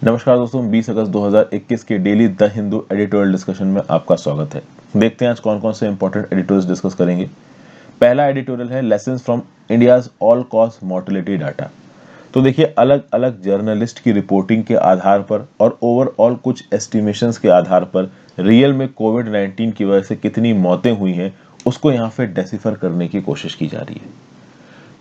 नमस्कार दोस्तों, 20 अगस्त 2021 के daily the Hindu editorial discussion में आपका स्वागत है। देखते हैं आज कौन कौन से इंपॉर्टेंट एडिटोरियल्स डिस्कस करेंगे। पहला एडिटोरियल है lessons from India's all cause mortality data. तो देखिए, अलग अलग जर्नलिस्ट की रिपोर्टिंग के आधार पर और ओवरऑल कुछ एस्टिमेशंस के आधार पर रियल में कोविड-19 की वजह से कितनी मौतें हुई हैं उसको यहाँ पे डेसिफर करने की कोशिश की जा रही है।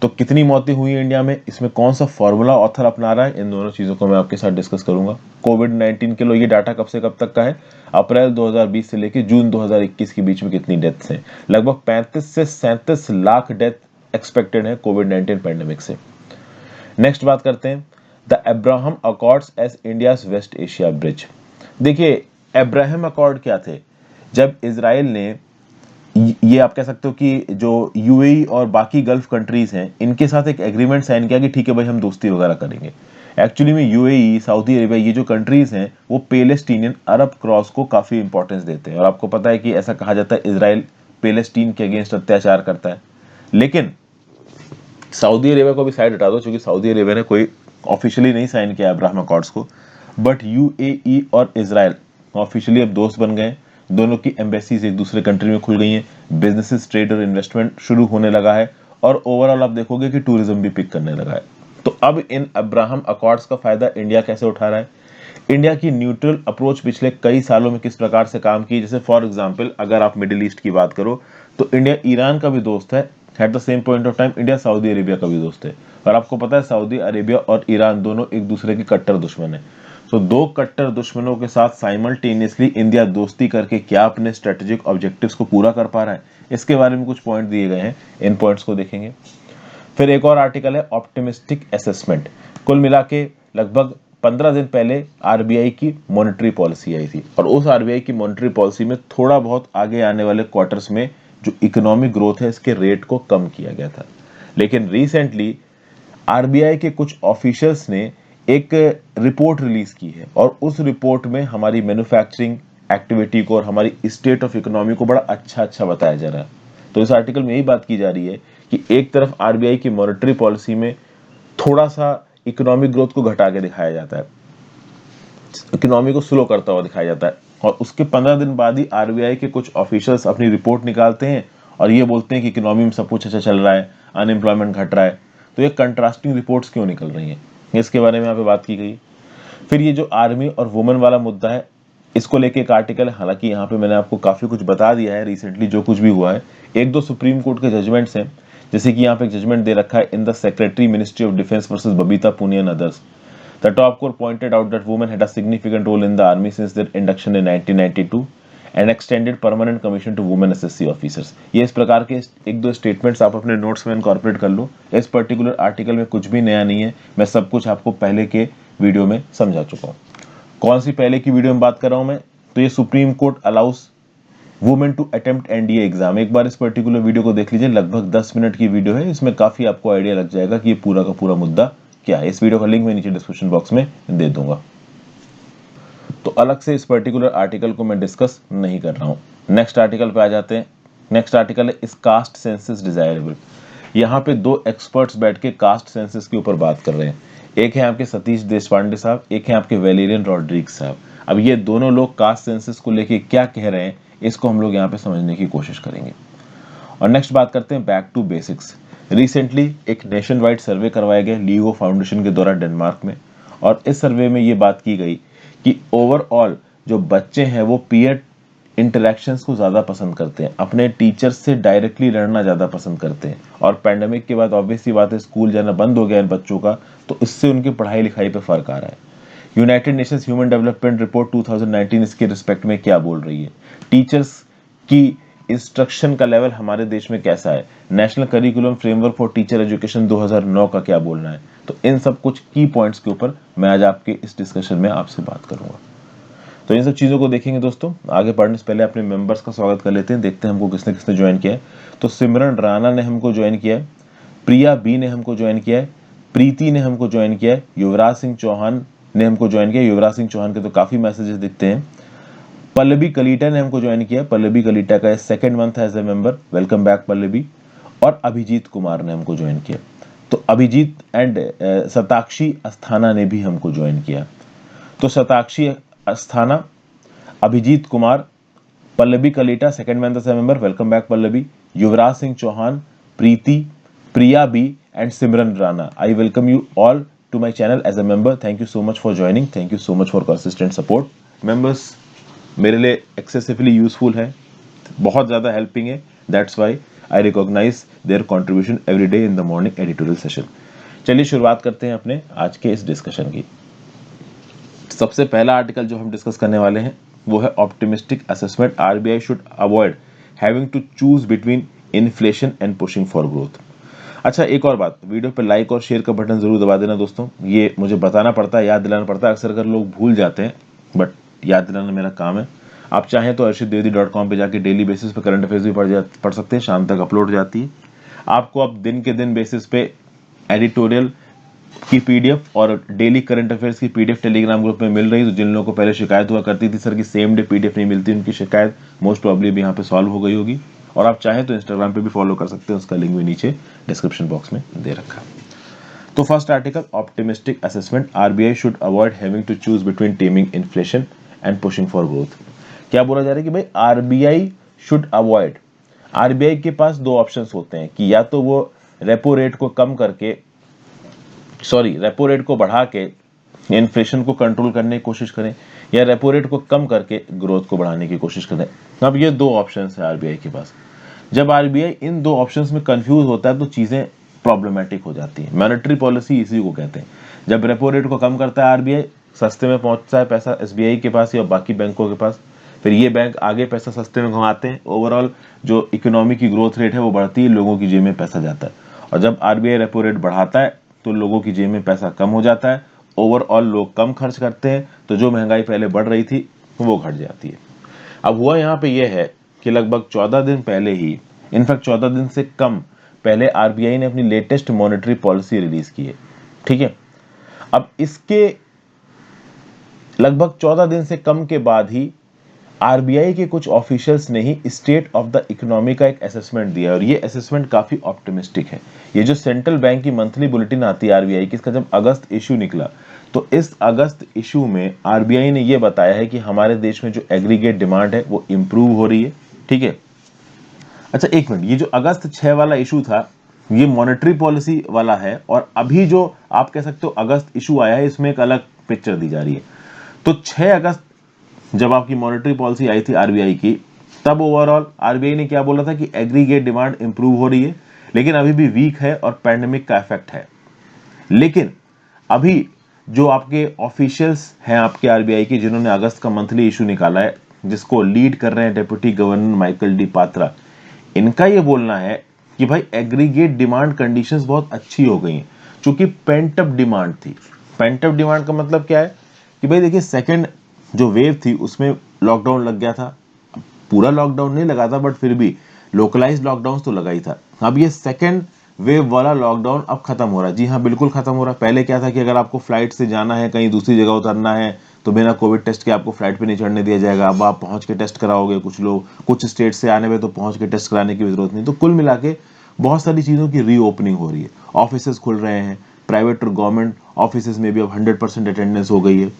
तो कितनी मौतें हुई इंडिया में, इसमें कौन सा फॉर्मूला ऑथर अपना रहा है, इन दोनों चीजों को मैं आपके साथ डिस्कस करूंगा। कोविड-19 के लिए ये डाटा कब से कब तक का है? अप्रैल 2020 से लेकर जून 2021 के बीच में कितनी डेथ्स हैं? लगभग 35 से 37 लाख डेथ एक्सपेक्टेड है कोविड-19 पैंडेमिक से। नेक्स्ट बात करते हैं the Abraham accords as India's west Asia bridge. देखिए, अब्राहम अकॉर्ड क्या थे? जब इजराइल ने, ये आप कह सकते हो कि जो यूएई और बाकी गल्फ कंट्रीज हैं इनके साथ एक एग्रीमेंट साइन किया कि ठीक है भाई, हम दोस्ती वगैरह करेंगे। एक्चुअली में यूएई, सऊदी अरेबिया, ये जो कंट्रीज हैं वो पैलेस्टीनियन अरब क्रॉस को काफी इंपॉर्टेंस देते हैं। और आपको पता है कि ऐसा कहा जाता है इजराइल पैलेस्टीन के अगेंस्ट अत्याचार करता है। लेकिन सऊदी अरेबिया को भी साइड हटा दो, क्योंकि सऊदी अरेबिया ने कोई ऑफिशियली नहीं साइन किया अब्राहम अकॉर्ड्स को, बट यूएई और इजराइल ऑफिशियली अब दोस्त बन गए। दोनों की एम्बेसीज एक दूसरे कंट्री में खुल गई हैं, बिजनेसेस, ट्रेड और इन्वेस्टमेंट शुरू होने लगा है, और ओवरऑल आप देखोगे कि टूरिज्म भी पिक करने लगा है। तो अब इन अब्राहम अकॉर्ड्स का फायदा इंडिया कैसे उठा रहा है? इंडिया की न्यूट्रल अप्रोच पिछले कई सालों में किस प्रकार से काम की, जैसे फॉर एग्जांपल अगर आप मिडिल ईस्ट की बात करो तो इंडिया ईरान का भी दोस्त है, at the same point of time India Saudi Arabia का भी दोस्त है। और आपको पता है सऊदी अरेबिया और ईरान दोनों एक दूसरे के कट्टर दुश्मन है। तो दो कट्टर दुश्मनों के साथ साइमल्टेनियसली इंडिया दोस्ती करके क्या अपने स्ट्रेटेजिक ऑब्जेक्टिव्स को पूरा कर पा रहा है, इसके बारे में कुछ पॉइंट दिए गए हैं, इन पॉइंट्स को देखेंगे। फिर एक और आर्टिकल है ऑप्टिमिस्टिक असेसमेंट। कुल मिला के लगभग 15 दिन पहले आरबीआई की मॉनेटरी पॉलिसी आई थी, और उस आरबीआई की मॉनेटरी पॉलिसी में थोड़ा बहुत आगे आने वाले क्वार्टर्स में जो इकोनॉमिक ग्रोथ है इसके रेट को कम किया गया था। लेकिन रिसेंटली आरबीआई के कुछ ऑफिशियल्स ने एक रिपोर्ट रिलीज की है, और उस रिपोर्ट में हमारी मैन्युफैक्चरिंग एक्टिविटी को और हमारी स्टेट ऑफ इकोनॉमी को बड़ा अच्छा बताया जा रहा है। तो इस आर्टिकल में यही बात की जा रही है कि एक तरफ आरबीआई की मॉनेटरी पॉलिसी में थोड़ा सा इकोनॉमिक ग्रोथ को घटा के दिखाया जाता है, इकोनॉमी को स्लो करता हुआ दिखाया जाता है, और उसके 15 दिन बाद ही आरबीआई के कुछ ऑफिशियल्स अपनी रिपोर्ट निकालते हैं और ये बोलते हैं कि इकोनॉमी में सब कुछ अच्छा चल रहा है, अनएम्प्लॉयमेंट घट रहा है। तो ये कंट्रास्टिंग रिपोर्ट्स क्यों निकल रही हैं, इसके बारे में यहाँ पे बात की गई। फिर ये जो आर्मी और वुमेन वाला मुद्दा है, इसको लेके एक आर्टिकल है। हालांकि यहाँ पे मैंने आपको काफी कुछ बता दिया है रिसेंटली जो कुछ भी हुआ है। एक दो सुप्रीम कोर्ट के जजमेंट्स हैं, जैसे कि यहाँ पे एक जजमेंट दे रखा है in the secretary ministry of defence versus Babita Punia and others. The top court pointed out that women had a significant role in the army since their induction in 1992 and extended permanent commission to women SSC officers। ये इस प्रकार के एक दो statements आप अपने notes में incorporate कर लो। इस पर्टिकुलर आर्टिकल में कुछ भी नया नहीं है, मैं सब कुछ आपको पहले के वीडियो में समझा चुका हूँ। कौन सी पहले की वीडियो में बात कर रहा हूँ मैं? तो ये Supreme Court allows women to attempt NDA exam. एक बार इस पर्टिकुलर वीडियो को देख लीजिए, लगभग 10 मिनट की वीडियो है, इसमें काफी आपको आइडिया लग जाएगा कि ये पूरा का पूरा मुद्दा क्या है। इस वीडियो का लिंक मैं नीचे डिस्क्रिप्शन बॉक्स में दे दूंगा। तो अलग से इस पर्टिकुलर आर्टिकल को मैं डिस्कस नहीं कर रहा हूं। नेक्स्ट आर्टिकल पे आ जाते हैं। नेक्स्ट आर्टिकल है इस कास्ट सेंसस डिजायरेबल। यहाँ पे दो एक्सपर्ट्स बैठ के कास्ट सेंसस के ऊपर बात कर रहे हैं। एक है आपके सतीश देशपांडे साहब, एक है आपके वैलेरियन रॉड्रिग्स साहब। अब ये दोनों लोग कास्ट सेंसस को लेके क्या कह रहे हैं, इसको हम लोग यहाँ पे समझने की कोशिश करेंगे। और नेक्स्ट बात करते हैं बैक टू बेसिक्स। रिसेंटली एक नेशन वाइड सर्वे करवाया गया लीगो फाउंडेशन के द्वारा डेनमार्क में, और इस सर्वे में ये बात की गई कि ओवरऑल जो बच्चे हैं वो पीयर इंटरेक्शंस को ज्यादा पसंद करते हैं, अपने टीचर्स से डायरेक्टली लड़ना ज्यादा पसंद करते हैं। और पैंडेमिक के बाद ऑब्वियसली बात है, स्कूल जाना बंद हो गया इन बच्चों का, तो इससे उनकी पढ़ाई लिखाई पे फर्क आ रहा है। United Nations human development report 2019 इसके रिस्पेक्ट में क्या बोल रही है, टीचर्स की इंस्ट्रक्शन का लेवल हमारे देश में कैसा है, national curriculum framework for teacher education 2009 का क्या बोलना है। तो इन सब कुछ की पॉइंट्स के ऊपर मैं आज आपके इस डिस्कशन में आपसे बात करूंगा। तो इन सब चीजों को देखेंगे दोस्तों। आगे बढ़ने से पहले अपने मेंबर्स का स्वागत कर लेते हैं, देखते हैं हमको किसने किसने ज्वाइन किया है। तो सिमरन राणा ने हमको ज्वाइन किया है, प्रिया बी ने हमको ज्वाइन किया है, प्रीति ने हमको ज्वाइन किया है, युवराज सिंह चौहान ने हमको ज्वाइन किया। युवराज सिंह चौहान के तो काफी मैसेजेस दिखते हैं। पल्लवी कलीटा ने हमको ज्वाइन किया, पल्लवी कलीटा का second month as a member, welcome back Pallavi. और अभिजीत कुमार ने हमको ज्वाइन किया। तो अभिजीत एंड सताक्षी अस्थाना ने भी हमको ज्वाइन किया। तो Shatakshi Asthana, Abhijeet Kumar, Pallavi Kaleta, second man the member, welcome back Pallavi, Yuvraj Singh Chauhan, Preeti, Priya B and Simran Rana. I welcome you all to my channel as a member. Thank you so much for joining. Thank you so much for consistent support. Members मेरे लिए excessively useful है, बहुत ज़्यादा helping है. That's why I recognize their contribution every day in the morning editorial session. चलिए शुरुआत करते हैं अपने आज के इस डिस्कशन की. सबसे पहला आर्टिकल जो हम डिस्कस करने वाले हैं वो है optimistic assessment, RBI should avoid having to choose between inflation and pushing for growth. अच्छा, एक और बात, वीडियो पे लाइक और शेयर का बटन जरूर दबा देना दोस्तों. ये मुझे बताना पड़ता है, याद दिलाना पड़ता है, अक्सर अगर लोग भूल जाते हैं, बट याद दिलाना मेरा काम है. आप चाहें तो arshiddiwedi.com पे जाके डेली बेसिस पे करंट अफेयर्स भी पढ़ सकते हैं, शाम तक अपलोड हो जाती है. आपको अब दिन के दिन बेसिस पे एडिटोरियल की PDF और डेली करंट अफेयर्स की PDF टेलीग्राम ग्रुप में मिल रही है. तो जिन लोगों को पहले शिकायत हुआ करती थी सर की सेम डे PDF नहीं मिलती, उनकी शिकायत मोस्ट प्रॉब्ली भी यहाँ पे सॉल्व हो गई होगी. और आप चाहें तो इंस्टाग्राम पे भी फॉलो कर सकते हैं, उसका लिंक भी नीचे डिस्क्रिप्शन बॉक्स में दे रखा है. तो first article, optimistic assessment, RBI should avoid having to choose between taming inflation and pushing for growth. क्या बोला जा रहा है कि भाई RBI शुड अवॉइड, RBI के पास दो ऑप्शंस होते हैं कि या तो वो रेपो रेट को बढ़ा के इन्फ्लेशन को कंट्रोल करने की कोशिश करें, या रेपो रेट को कम करके ग्रोथ को बढ़ाने की कोशिश करें. अब ये दो ऑप्शंस है RBI के पास. जब RBI इन दो ऑप्शंस में कंफ्यूज होता है तो चीजें प्रॉब्लमेटिक हो जाती है. मॉनेटरी पॉलिसी इसी को कहते हैं. जब रेपो रेट को कम करता है RBI, सस्ते में पहुंचता है पैसा SBI के पास या बाकी बैंकों के पास, फिर ये बैंक आगे पैसा सस्ते में घुमाते हैं, ओवरऑल जो इकोनॉमी की ग्रोथ रेट है वो बढ़ती है, लोगों की जेब में पैसा जाता है. और जब RBI रेपो रेट बढ़ाता है तो लोगों की जेब में पैसा कम हो जाता है, ओवरऑल लोग कम खर्च करते हैं, तो जो महंगाई पहले बढ़ रही थी वो घट जाती है. अब हुआ यहाँ पे ये है कि लगभग 14 दिन पहले ही, इनफैक्ट 14 दिन से कम पहले RBI ने अपनी लेटेस्ट मॉनेटरी पॉलिसी रिलीज की है. ठीक है, अब इसके लगभग 14 दिन से कम के बाद ही RBI के कुछ ऑफिशियल्स ने ही स्टेट ऑफ द इकोनॉमी का एक असेसमेंट दिया, और ये असेसमेंट काफी ऑप्टिमिस्टिक है. ये जो सेंट्रल बैंक की मंथली बुलेटिन आती है RBI की, इसका जब अगस्त इशू निकला तो इस अगस्त इशू में RBI ने ये बताया है कि हमारे देश में जो एग्रीगेट डिमांड है वो इम्प्रूव हो रही है. ठीक है, अच्छा एक मिनट, ये जो अगस्त 6 वाला इशू था ये मॉनेटरी पॉलिसी वाला है, और अभी जो आप कह सकते हो अगस्त इशू आया है इसमें एक अलग पिक्चर दी जा रही है. तो 6 अगस्त जब आपकी मॉनेटरी पॉलिसी आई थी RBI की, तब ओवरऑल RBI ने क्या बोला था कि एग्रीगेट डिमांड इंप्रूव हो रही है, लेकिन अभी भी वीक है और पैंडेमिक का इफेक्ट है. लेकिन अभी जो आपके ऑफिशियल्स हैं आपके RBI के, जिन्होंने अगस्त का मंथली इशू निकाला है, जिसको लीड कर रहे हैं deputy governor Michael D Patra, इनका ये बोलना है कि भाई एग्रीगेट डिमांड कंडीशंस बहुत अच्छी हो गई हैं, क्योंकि पेंट अप डिमांड थी. पेंट अप डिमांड का मतलब क्या है कि भाई देखिए, सेकंड जो वेव थी उसमें लॉकडाउन लग गया था, पूरा लॉकडाउन नहीं लगा था बट फिर भी लोकलाइज्ड लॉकडाउन तो लगा ही था. अब ये सेकंड वेव वाला लॉकडाउन अब खत्म हो रहा है. जी हाँ, बिल्कुल खत्म हो रहा है. पहले क्या था कि अगर आपको फ्लाइट से जाना है, कहीं दूसरी जगह उतरना है, तो बिना कोविड टेस्ट के आपको फ्लाइट पे नहीं चढ़ने दिया जाएगा. अब आप पहुंच के टेस्ट कराओगे. कुछ लोग कुछ स्टेट से आने में तो पहुंच के टेस्ट कराने की जरूरत नहीं. तो कुल मिला के बहुत सारी चीज़ों की रीओपनिंग हो रही है. ऑफिसेज खुल रहे हैं, प्राइवेट और गवर्नमेंट ऑफिसेज में भी अब 100% अटेंडेंस हो गई है.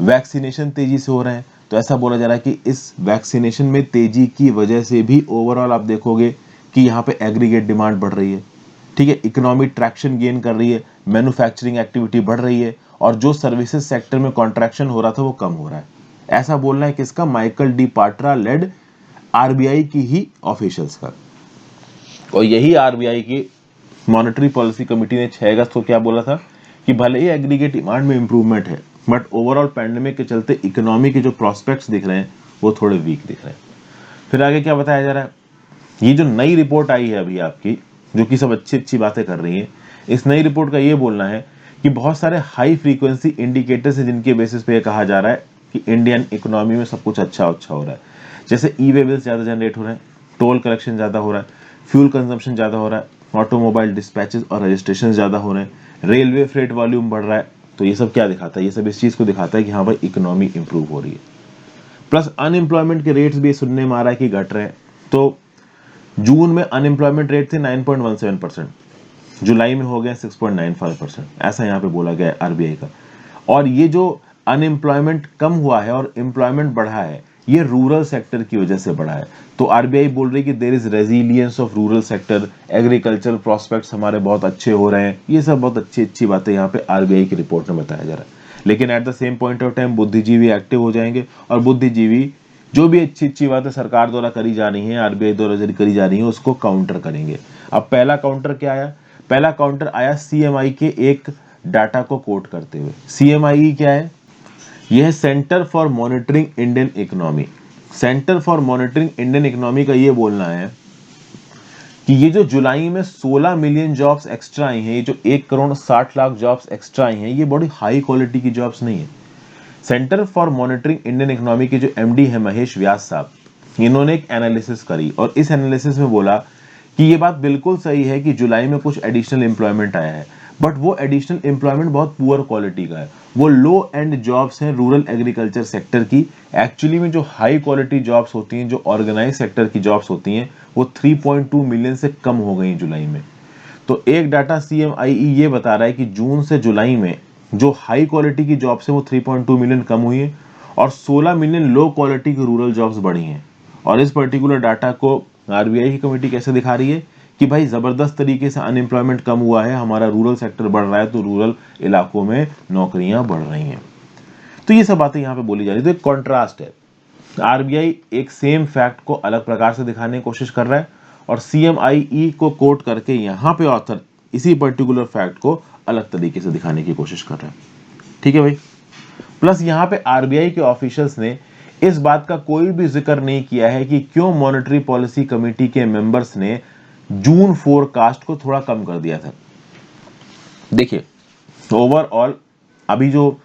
वैक्सीनेशन तेजी से हो रहे हैं. तो ऐसा बोला जा रहा है कि इस वैक्सीनेशन में तेजी की वजह से भी ओवरऑल आप देखोगे कि यहाँ पे एग्रीगेट डिमांड बढ़ रही है. ठीक है, इकोनॉमी ट्रैक्शन गेन कर रही है, मैन्युफैक्चरिंग एक्टिविटी बढ़ रही है, और जो सर्विसेज सेक्टर में कॉन्ट्रैक्शन हो रहा था वो कम हो रहा है. ऐसा बोलना है किसका? Michael D Patra led RBI की ही ऑफिशियल्स का. और यही RBI की मॉनेटरी पॉलिसी कमेटी ने 6 अगस्त को क्या बोला था कि भले ही एग्रीगेट डिमांड में इंप्रूवमेंट है, बट ओवरऑल पैंडेमिक के चलते इकोनॉमी के जो प्रोस्पेक्ट्स दिख रहे हैं वो थोड़े वीक दिख रहे हैं. फिर आगे क्या बताया जा रहा है? ये जो नई रिपोर्ट आई है अभी आपकी, जो कि सब अच्छी अच्छी बातें कर रही है, इस नई रिपोर्ट का ये बोलना है कि बहुत सारे हाई फ्रीक्वेंसी इंडिकेटर्स हैं जिनके बेसिस पे ये कहा जा रहा है कि इंडियन इकोनॉमी में सब कुछ अच्छा हो रहा है. जैसे ई-वे बिल्स ज़्यादा जनरेट हो रहे हैं, टोल कलेक्शन ज़्यादा हो रहा है, फ्यूल कंजम्पशन ज़्यादा हो रहा है, ऑटोमोबाइल डिस्पैचेस और रजिस्ट्रेशन ज़्यादा हो रहे हैं, रेलवे फ्रेट वॉल्यूम बढ़ रहा है. तो ये सब क्या दिखाता है? ये सब इस चीज़ को दिखाता है कि हाँ भाई इकोनॉमी इंप्रूव हो रही है. प्लस अनएम्प्लॉयमेंट के रेट्स भी सुनने में आ रहा है कि घट रहे हैं. तो जून में अनएम्प्लॉयमेंट रेट थे 9.17%, जुलाई में हो गया 6.95%, ऐसा यहाँ पे बोला गया है RBI का. और ये जो अनएम्प्लॉयमेंट कम हुआ है और एम्प्लॉयमेंट बढ़ा है, ये रूरल सेक्टर की वजह से बढ़ा है। तो आरबीआई बोल रही है कि there is resilience of rural sector, agriculture prospects हमारे बहुत अच्छे हो रहे हैं। ये सब बहुत अच्छी अच्छी बातें यहाँ पे आरबीआई की रिपोर्ट में बताया जा रहा है। लेकिन at the same point of time बुद्धिजीवी एक्टिव हो जाएंगे और बुद्धिजीवी जो भी अच्छी अच्छी बातें सरकार द्वारा करी जा रही है, आरबीआई द्वारा करी जा रही है, उसको काउंटर करेंगे। अब पहला काउंटर क्या आया? पहला काउंटर आया सीएमआई के एक डाटा को कोट करते हुए। सीएमआई क्या है? यह है centre for monitoring Indian economy. Centre for monitoring Indian economy का ये बोलना है कि ये जो जुलाई में 16 मिलियन जॉब्स एक्स्ट्रा आई हैं, ये जो 1 करोड़ 60 लाख जॉब्स एक्स्ट्रा आई हैं, ये बड़ी हाई क्वालिटी की जॉब्स नहीं है। Centre for monitoring Indian economy के जो एमडी है महेश व्यास साहब, इन्होंने एक एनालिसिस करी और इस एनालिसिस में बोला कि ये बात बिल्कुल सही है कि जुलाई में कुछ एडिशनल एम्प्लॉयमेंट आया है, बट वो एडिशनल एम्प्लॉयमेंट बहुत पुअर क्वालिटी का है। वो लो एंड जॉब्स हैं रूरल एग्रीकल्चर सेक्टर की। एक्चुअली में जो हाई क्वालिटी जॉब्स होती हैं, जो ऑर्गेनाइज सेक्टर की जॉब्स होती हैं, वो 3.2 मिलियन से कम हो गई जुलाई में। तो एक डाटा सीएमआईई ये बता रहा है कि जून से जुलाई में जो हाई क्वालिटी की जॉब्स है वो 3.2 मिलियन कम हुई है और 16 मिलियन लो क्वालिटी की रूरल जॉब्स बढ़ी हैं। और इस पर्टिकुलर डाटा को आरबीआई की कमेटी कैसे दिखा रही है कि भाई जबरदस्त तरीके से अनएम्प्लॉयमेंट कम हुआ है, हमारा रूरल सेक्टर बढ़ रहा है, तो रूरल इलाकों में नौकरियां बढ़ रही हैं। तो ये सब बातें यहाँ पे बोली जा रही है। तो एक कॉन्ट्रास्ट है, आरबीआई एक सेम फैक्ट को अलग प्रकार से दिखाने की कोशिश कर रहा है और सीएमआईई को कोट करके यहाँ पे ऑथर इसी पर्टिकुलर फैक्ट को अलग तरीके से दिखाने की कोशिश कर रहा है। ठीक है भाई। प्लस यहाँ पे आरबीआई के ऑफिशियल्स ने इस बात का कोई भी जिक्र नहीं किया है कि क्यों मॉनेटरी पॉलिसी कमेटी के मेंबर्स ने जून फोरकास्ट को थोड़ा कम कर दिया था। देखिए, ओवरऑल अभी जो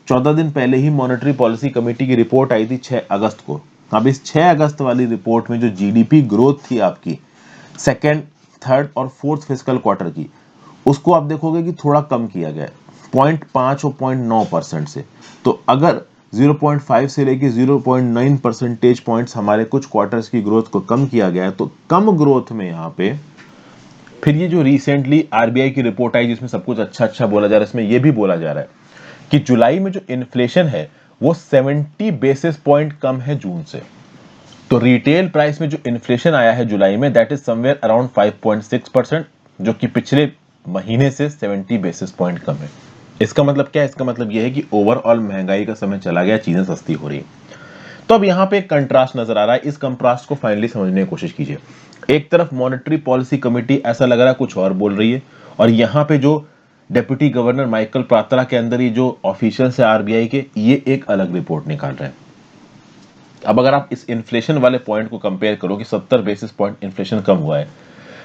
14 दिन पहले ही मॉनेटरी पॉलिसी कमेटी की रिपोर्ट आई थी 6 अगस्त को। अब इस 6 अगस्त वाली रिपोर्ट में जो जीडीपी ग्रोथ थी आपकी सेकेंड, थर्ड और फोर्थ फिस्कल क्वार्टर की, उसको आप देखोगे कि थोड़ा कम किया गया है 0.5 और 0.9% से। तो अगर 0.5 से लेके 0.9 परसेंटेज पॉइंट्स हमारे कुछ क्वार्टर्स की ग्रोथ को कम किया गया है, तो कम ग्रोथ में यहाँ पे फिर ये जो रिसेंटली आरबीआई की रिपोर्ट आई जिसमें सब कुछ अच्छा अच्छा बोला जा रहा है, इसमें ये भी बोला जा रहा है कि जुलाई में जो इन्फ्लेशन है वो 70 बेसिस पॉइंट कम है जून से। तो रिटेल प्राइस में जो इन्फ्लेशन आया है जुलाई में, दैट इज समवेयर अराउंड 5.6%, जो कि पिछले महीने से 70 बेसिस पॉइंट कम है। इसका मतलब क्या है? इसका मतलब यह है कि ओवरऑल महंगाई का समय चला गया, चीजें सस्ती हो रही है। तो अब यहाँ पे एक कंट्रास्ट नजर आ रहा है, इस कंट्रास्ट को फाइनली समझने की कोशिश कीजिए। एक तरफ मॉनेटरी पॉलिसी कमेटी ऐसा लग रहा है कुछ और बोल रही है, और यहाँ पे जो डेप्यूटी गवर्नर माइकल प्रातरा के अंदर ये जो ऑफिशियल्स है आरबीआई के, ये एक अलग रिपोर्ट निकाल रहे हैं। अब अगर आप इस इन्फ्लेशन वाले पॉइंट को कंपेयर करो कि 70 बेसिस पॉइंट इन्फ्लेशन कम हुआ है,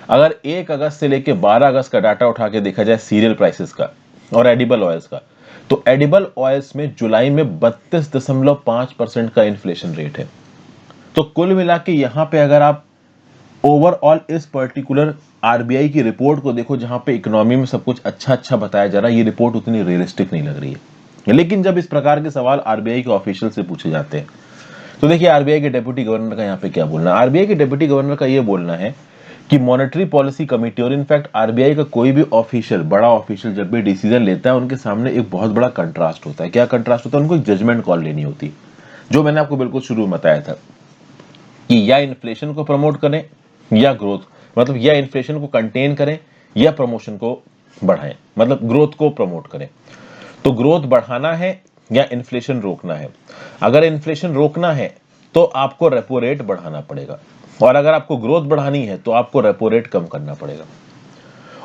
अगर 1 अगस्त से लेकर 12 अगस्त का डाटा उठा के देखा जाए सीरियल प्राइसेस का और एडिबल ऑयल्स का, तो एडिबल ऑयल्स में जुलाई में 32.5% का इन्फ्लेशन रेट है। तो कुल मिला के यहाँ पे अगर आप ओवरऑल इस पर्टिकुलर आरबीआई की रिपोर्ट को देखो, जहां पे इकोनॉमी में सब कुछ अच्छा अच्छा बताया जा रहा है, ये रिपोर्ट उतनी रियलिस्टिक नहीं लग रही है। लेकिन जब इस प्रकार के सवाल आरबीआई के ऑफिशियल से पूछे जाते हैं, तो देखिए आरबीआई के डेप्यूटी गवर्नर का यहाँ पे क्या बोलना है। आरबीआई के डेप्यूटी गवर्नर का ये बोलना है कि मॉनेटरी पॉलिसी कमेटी और इनफैक्ट आरबीआई का कोई भी ऑफिशियल, बड़ा ऑफिशियल जब भी डिसीजन लेता है, उनके सामने एक बहुत बड़ा कंट्रास्ट होता है। क्या कंट्रास्ट होता है? उनको एक जजमेंट कॉल लेनी होती है, जो मैंने आपको बिल्कुल शुरू में बताया था कि या इन्फ्लेशन को प्रमोट करें या ग्रोथ, मतलब या इन्फ्लेशन को कंटेन करें या प्रमोशन को बढ़ाएं, मतलब ग्रोथ को प्रमोट करें। तो ग्रोथ बढ़ाना है या इन्फ्लेशन रोकना है? अगर इन्फ्लेशन रोकना है तो आपको रेपो रेट बढ़ाना पड़ेगा, और अगर आपको ग्रोथ बढ़ानी है तो आपको रेपो रेट कम करना पड़ेगा।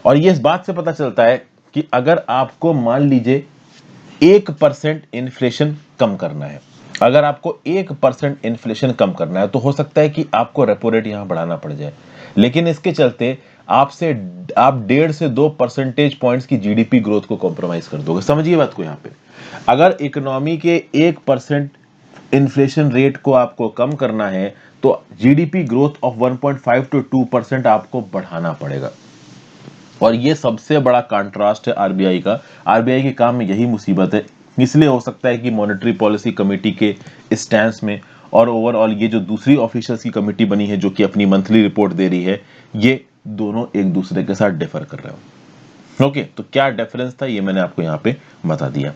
और ये इस बात से पता चलता है कि अगर आपको मान लीजिए 1% इन्फ्लेशन कम करना है, अगर आपको 1% इन्फ्लेशन कम करना है, तो हो सकता है कि आपको रेपो रेट यहां बढ़ाना पड़ जाए। लेकिन इसके चलते आप 1.5 से 2 परसेंटेज पॉइंट्स की जीडीपी ग्रोथ को कॉम्प्रोमाइज कर दोगे। समझिए बात को। यहाँ पे अगर इकोनॉमी के 1% इन्फ्लेशन रेट को आपको कम करना है, तो जीडीपी ग्रोथ ऑफ 1.5 to 2% आपको बढ़ाना पड़ेगा। और ये सबसे बड़ा कंट्रास्ट है आरबीआई का। आरबीआई के काम में यही मुसीबत है। इसलिए हो सकता है कि मॉनेटरी पॉलिसी कमेटी के स्टैंस में और ओवरऑल ये जो दूसरी ऑफिशियल्स की कमेटी बनी है जो कि अपनी मंथली रिपोर्ट दे रही है, ये दोनों एक दूसरे के साथ डिफर कर रहे हो। ओके, तो क्या डिफरेंस था ये मैंने आपको यहाँ पे बता दिया।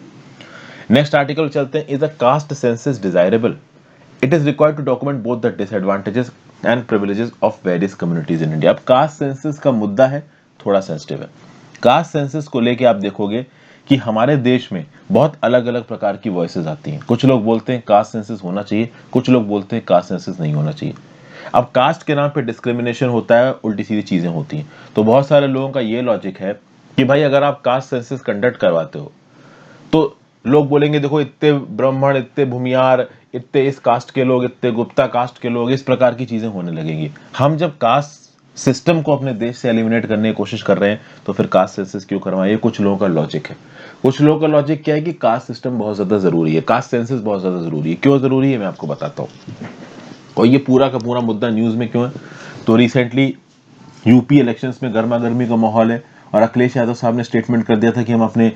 नेक्स्ट आर्टिकल चलते हैं, is a caste census desirable? It is required to document both the disadvantages and privileges of various communities in India. अब कास्ट सेंसस का मुद्दा है, थोड़ा सेंसिटिव है। कास्ट सेंसस को लेके आप देखोगे कि हमारे देश में बहुत अलग अलग प्रकार की वॉइसेस आती हैं। कुछ लोग बोलते हैं कास्ट सेंसस होना चाहिए, कुछ लोग बोलते हैं कास्ट सेंसस नहीं होना चाहिए। अब कास्ट के नाम पे डिस्क्रिमिनेशन होता है, उल्टी सीधी चीजें होती हैं। तो बहुत सारे लोगों का ये लॉजिक है कि भाई अगर आप कास्ट सेंसस कंडक्ट करवाते हो तो लोग बोलेंगे देखो इतने ब्राह्मण, इतने भूमियार, इतने इस कास्ट के लोग, इतने गुप्ता कास्ट के लोग, इस प्रकार की चीजें होने लगेंगी। हम जब कास्ट सिस्टम को अपने देश से एलिमिनेट करने की कोशिश कर रहे हैं तो फिर कास्ट सेंसस क्यों करवाएं? ये कुछ लोगों का लॉजिक है। कुछ लोगों का लॉजिक क्या है कि कास्ट सिस्टम बहुत ज्यादा जरूरी है, कास्ट सेंसस बहुत ज्यादा जरूरी है। क्यों जरूरी है मैं आपको बताता हूँ। और ये पूरा का पूरा मुद्दा न्यूज में क्यों है, तो रिसेंटली यूपी इलेक्शंस में गर्मा गर्मी का माहौल है और अखिलेश यादव साहब ने स्टेटमेंट कर दिया था कि हम अपने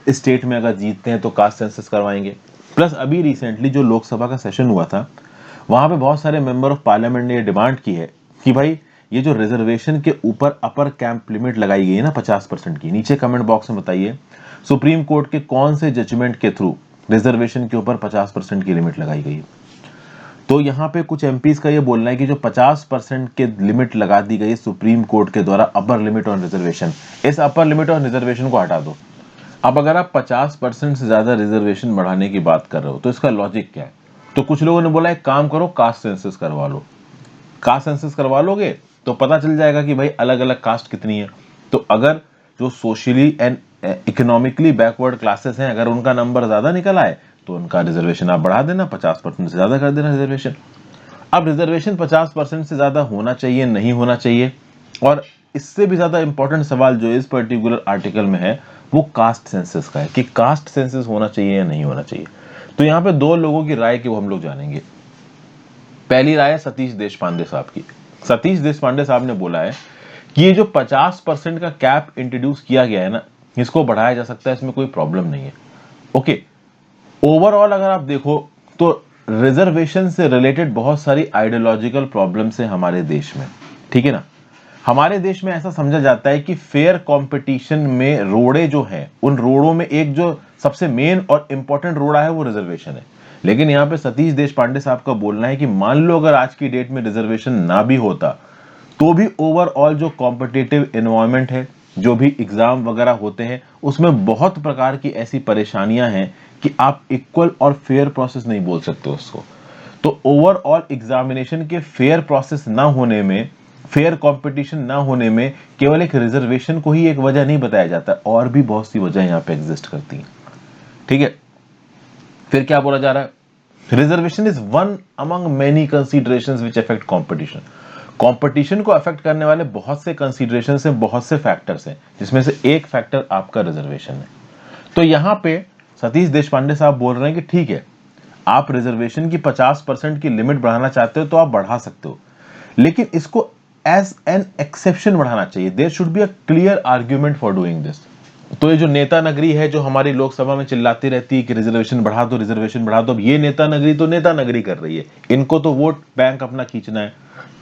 स्टेट में अगर जीतते हैं तो कास्ट सेंसस करवाएंगे। प्लस अभी रिसेंटली जो लोकसभा का सेशन हुआ था वहां पे बहुत सारे मेंबर ऑफ पार्लियामेंट ने ये डिमांड की है कि भाई ये जो रिजर्वेशन के ऊपर अपर कैंप लिमिट लगाई गई है ना 50% की, नीचे कमेंट बॉक्स में बताइए सुप्रीम कोर्ट के कौन से जजमेंट के थ्रू रिजर्वेशन के ऊपर 50% की लिमिट लगाई गई है। तो यहाँ पे कुछ एमपीज का ये बोलना है कि जो 50% के लिमिट लगा दी गई सुप्रीम कोर्ट के द्वारा अपर लिमिट ऑन रिजर्वेशन, इस अपर लिमिट ऑन रिजर्वेशन को हटा दो। अब अगर आप 50% से ज्यादा रिजर्वेशन बढ़ाने की बात कर रहे हो तो इसका लॉजिक क्या है? तो कुछ लोगों ने बोला एक काम करो, कास्ट सेंसस करवा लो। कास्ट सेंसस करवा लोगे तो पता चल जाएगा कि भाई अलग अलग कास्ट कितनी है। तो अगर जो socially and economically backward classes हैं, अगर उनका नंबर ज्यादा निकल आए तो उनका रिजर्वेशन आप बढ़ा देना, 50% से ज्यादा कर देना रिजर्वेशन। अब रिजर्वेशन 50% से ज्यादा होना चाहिए, नहीं होना चाहिए, और इससे भी ज्यादा इंपॉर्टेंट सवाल जो इस पर्टिकुलर आर्टिकल में है वो कास्ट सेंसस का है कि कास्ट सेंसस होना चाहिए या नहीं होना चाहिए। तो यहाँ पे दो लोगों की राय की वो हम लोग जानेंगे। पहली राय है सतीश देशपांडे साहब की। सतीश देशपांडे साहब ने बोला है कि ये जो 50% का कैप इंट्रोड्यूस किया गया है ना, इसको बढ़ाया जा सकता है, इसमें कोई प्रॉब्लम नहीं है। ओके, ओवरऑल अगर आप देखो तो रिजर्वेशन से रिलेटेड बहुत सारी आइडियोलॉजिकल प्रॉब्लम्स है हमारे देश में, ठीक है ना। हमारे देश में ऐसा समझा जाता है कि फेयर कंपटीशन में रोड़े जो हैं उन रोड़ों में एक जो सबसे मेन और इंपॉर्टेंट रोड़ा है वो रिजर्वेशन है। लेकिन यहाँ पे सतीश देशपांडे साहब का बोलना है कि मान लो अगर आज की डेट में रिजर्वेशन ना भी होता तो भी ओवरऑल जो कॉम्पिटिटिव एनवायरनमेंट है, जो भी एग्जाम वगैरह होते हैं, उसमें बहुत प्रकार की ऐसी परेशानियां हैं कि आप इक्वल और फेयर प्रोसेस नहीं बोल सकते उसको। तो ओवरऑल एग्जामिनेशन के फेयर प्रोसेस ना होने में, फेयर कंपटीशन ना होने में केवल एक रिजर्वेशन को ही एक वजह नहीं बताया जाता, और भी बहुत सी वजह यहाँ पे एग्जिस्ट करती हैं, ठीक है। फिर क्या बोला जा रहा है? Reservation is one among many considerations which affect competition. Competition को अफेक्ट करने वाले बहुत से कंसीडरेशन हैं, बहुत से फैक्टर्स हैं, जिसमें से एक फैक्टर आपका रिजर्वेशन है। तो यहां पे सतीश देशपांडे साहब बोल रहे हैं कि ठीक है, आप रिजर्वेशन की 50% की लिमिट बढ़ाना चाहते हो तो आप बढ़ा सकते हो, लेकिन इसको एज एन एक्सेप्शन बढ़ाना चाहिए। There should be a clear argument for doing this. तो ये जो नेता नगरी है जो हमारी लोकसभा में चिल्लाती रहती है कि रिजर्वेशन बढ़ा दो, रिजर्वेशन बढ़ा दो, अब ये नेता नगरी तो नेता नगरी कर रही है, इनको तो वोट बैंक अपना खींचना है।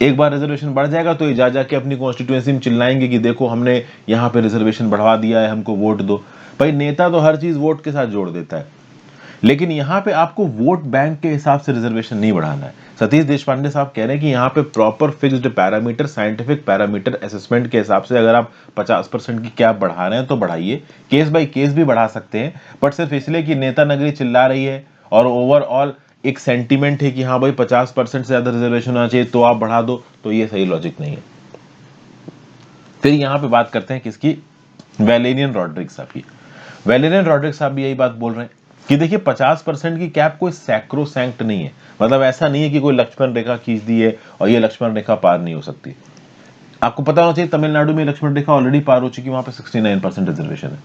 एक बार रिजर्वेशन बढ़ जाएगा तो ये जा जाके अपनी कॉन्स्टिट्यूएंसी में चिल्लाएंगे कि देखो हमने यहाँ पे रिजर्वेशन बढ़वा दिया है, हमको वोट दो। भाई नेता तो हर चीज वोट के साथ जोड़ देता है, लेकिन यहाँ पे आपको वोट बैंक के हिसाब से रिजर्वेशन नहीं बढ़ाना है। सतीश देशपांडे साहब कह रहे हैं कि यहाँ पे proper fixed parameter, scientific parameter assessment के हिसाब से अगर आप 50% की कैप बढ़ा रहे हैं तो बढ़ाइए, केस बाय केस भी बढ़ा सकते हैं, बट सिर्फ इसलिए कि नेता नगरी चिल्ला रही है और ओवरऑल एक सेंटीमेंट है कि हाँ भाई 50% से ज्यादा रिजर्वेशन होना चाहिए तो आप बढ़ा दो, तो ये सही लॉजिक नहीं है। फिर यहाँ पे बात करते हैं किसकी? वैलेरियन रॉड्रिक्स साहब की। वैलेरियन रॉड्रिक्स साहब भी यही बात बोल रहे हैं कि देखिए 50% की कैप कोई सैक्रोसैंक्ट नहीं है, मतलब ऐसा नहीं है कि कोई लक्ष्मण रेखा खींच दी है और ये लक्ष्मण रेखा पार नहीं हो सकती। आपको पता होना चाहिए तमिलनाडु में लक्ष्मण रेखा ऑलरेडी पार हो चुकी है, वहां पे 69% रिजर्वेशन है।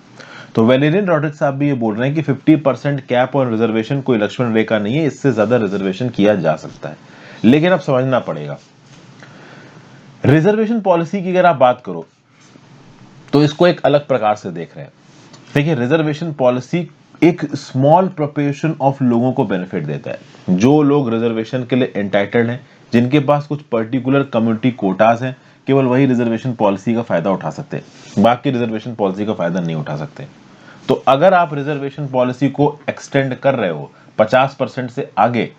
तो वैलेरियन रॉड्रिक्स साहब भी ये बोल रहे हैं कि 50% कैप और रिजर्वेशन कोई लक्ष्मण रेखा नहीं है, इससे ज्यादा रिजर्वेशन किया जा सकता है। लेकिन अब समझना पड़ेगा, रिजर्वेशन पॉलिसी की अगर आप बात करो तो इसको एक अलग प्रकार से देख रहे हैं। देखिए रिजर्वेशन पॉलिसी एक स्मॉल प्रोपोर्शन ऑफ लोगों को बेनिफिट देता है। जो लोग रिजर्वेशन के लिए एंटाइटल्ड हैं, जिनके पास कुछ पर्टिकुलर कम्युनिटी कोटास हैं, केवल वही रिजर्वेशन पॉलिसी का फायदा उठा सकते हैं, बाकी रिजर्वेशन पॉलिसी का फायदा नहीं उठा सकते। तो अगर आप रिजर्वेशन पॉलिसी को एक्सटेंड कर रहे हो 50% से आगे,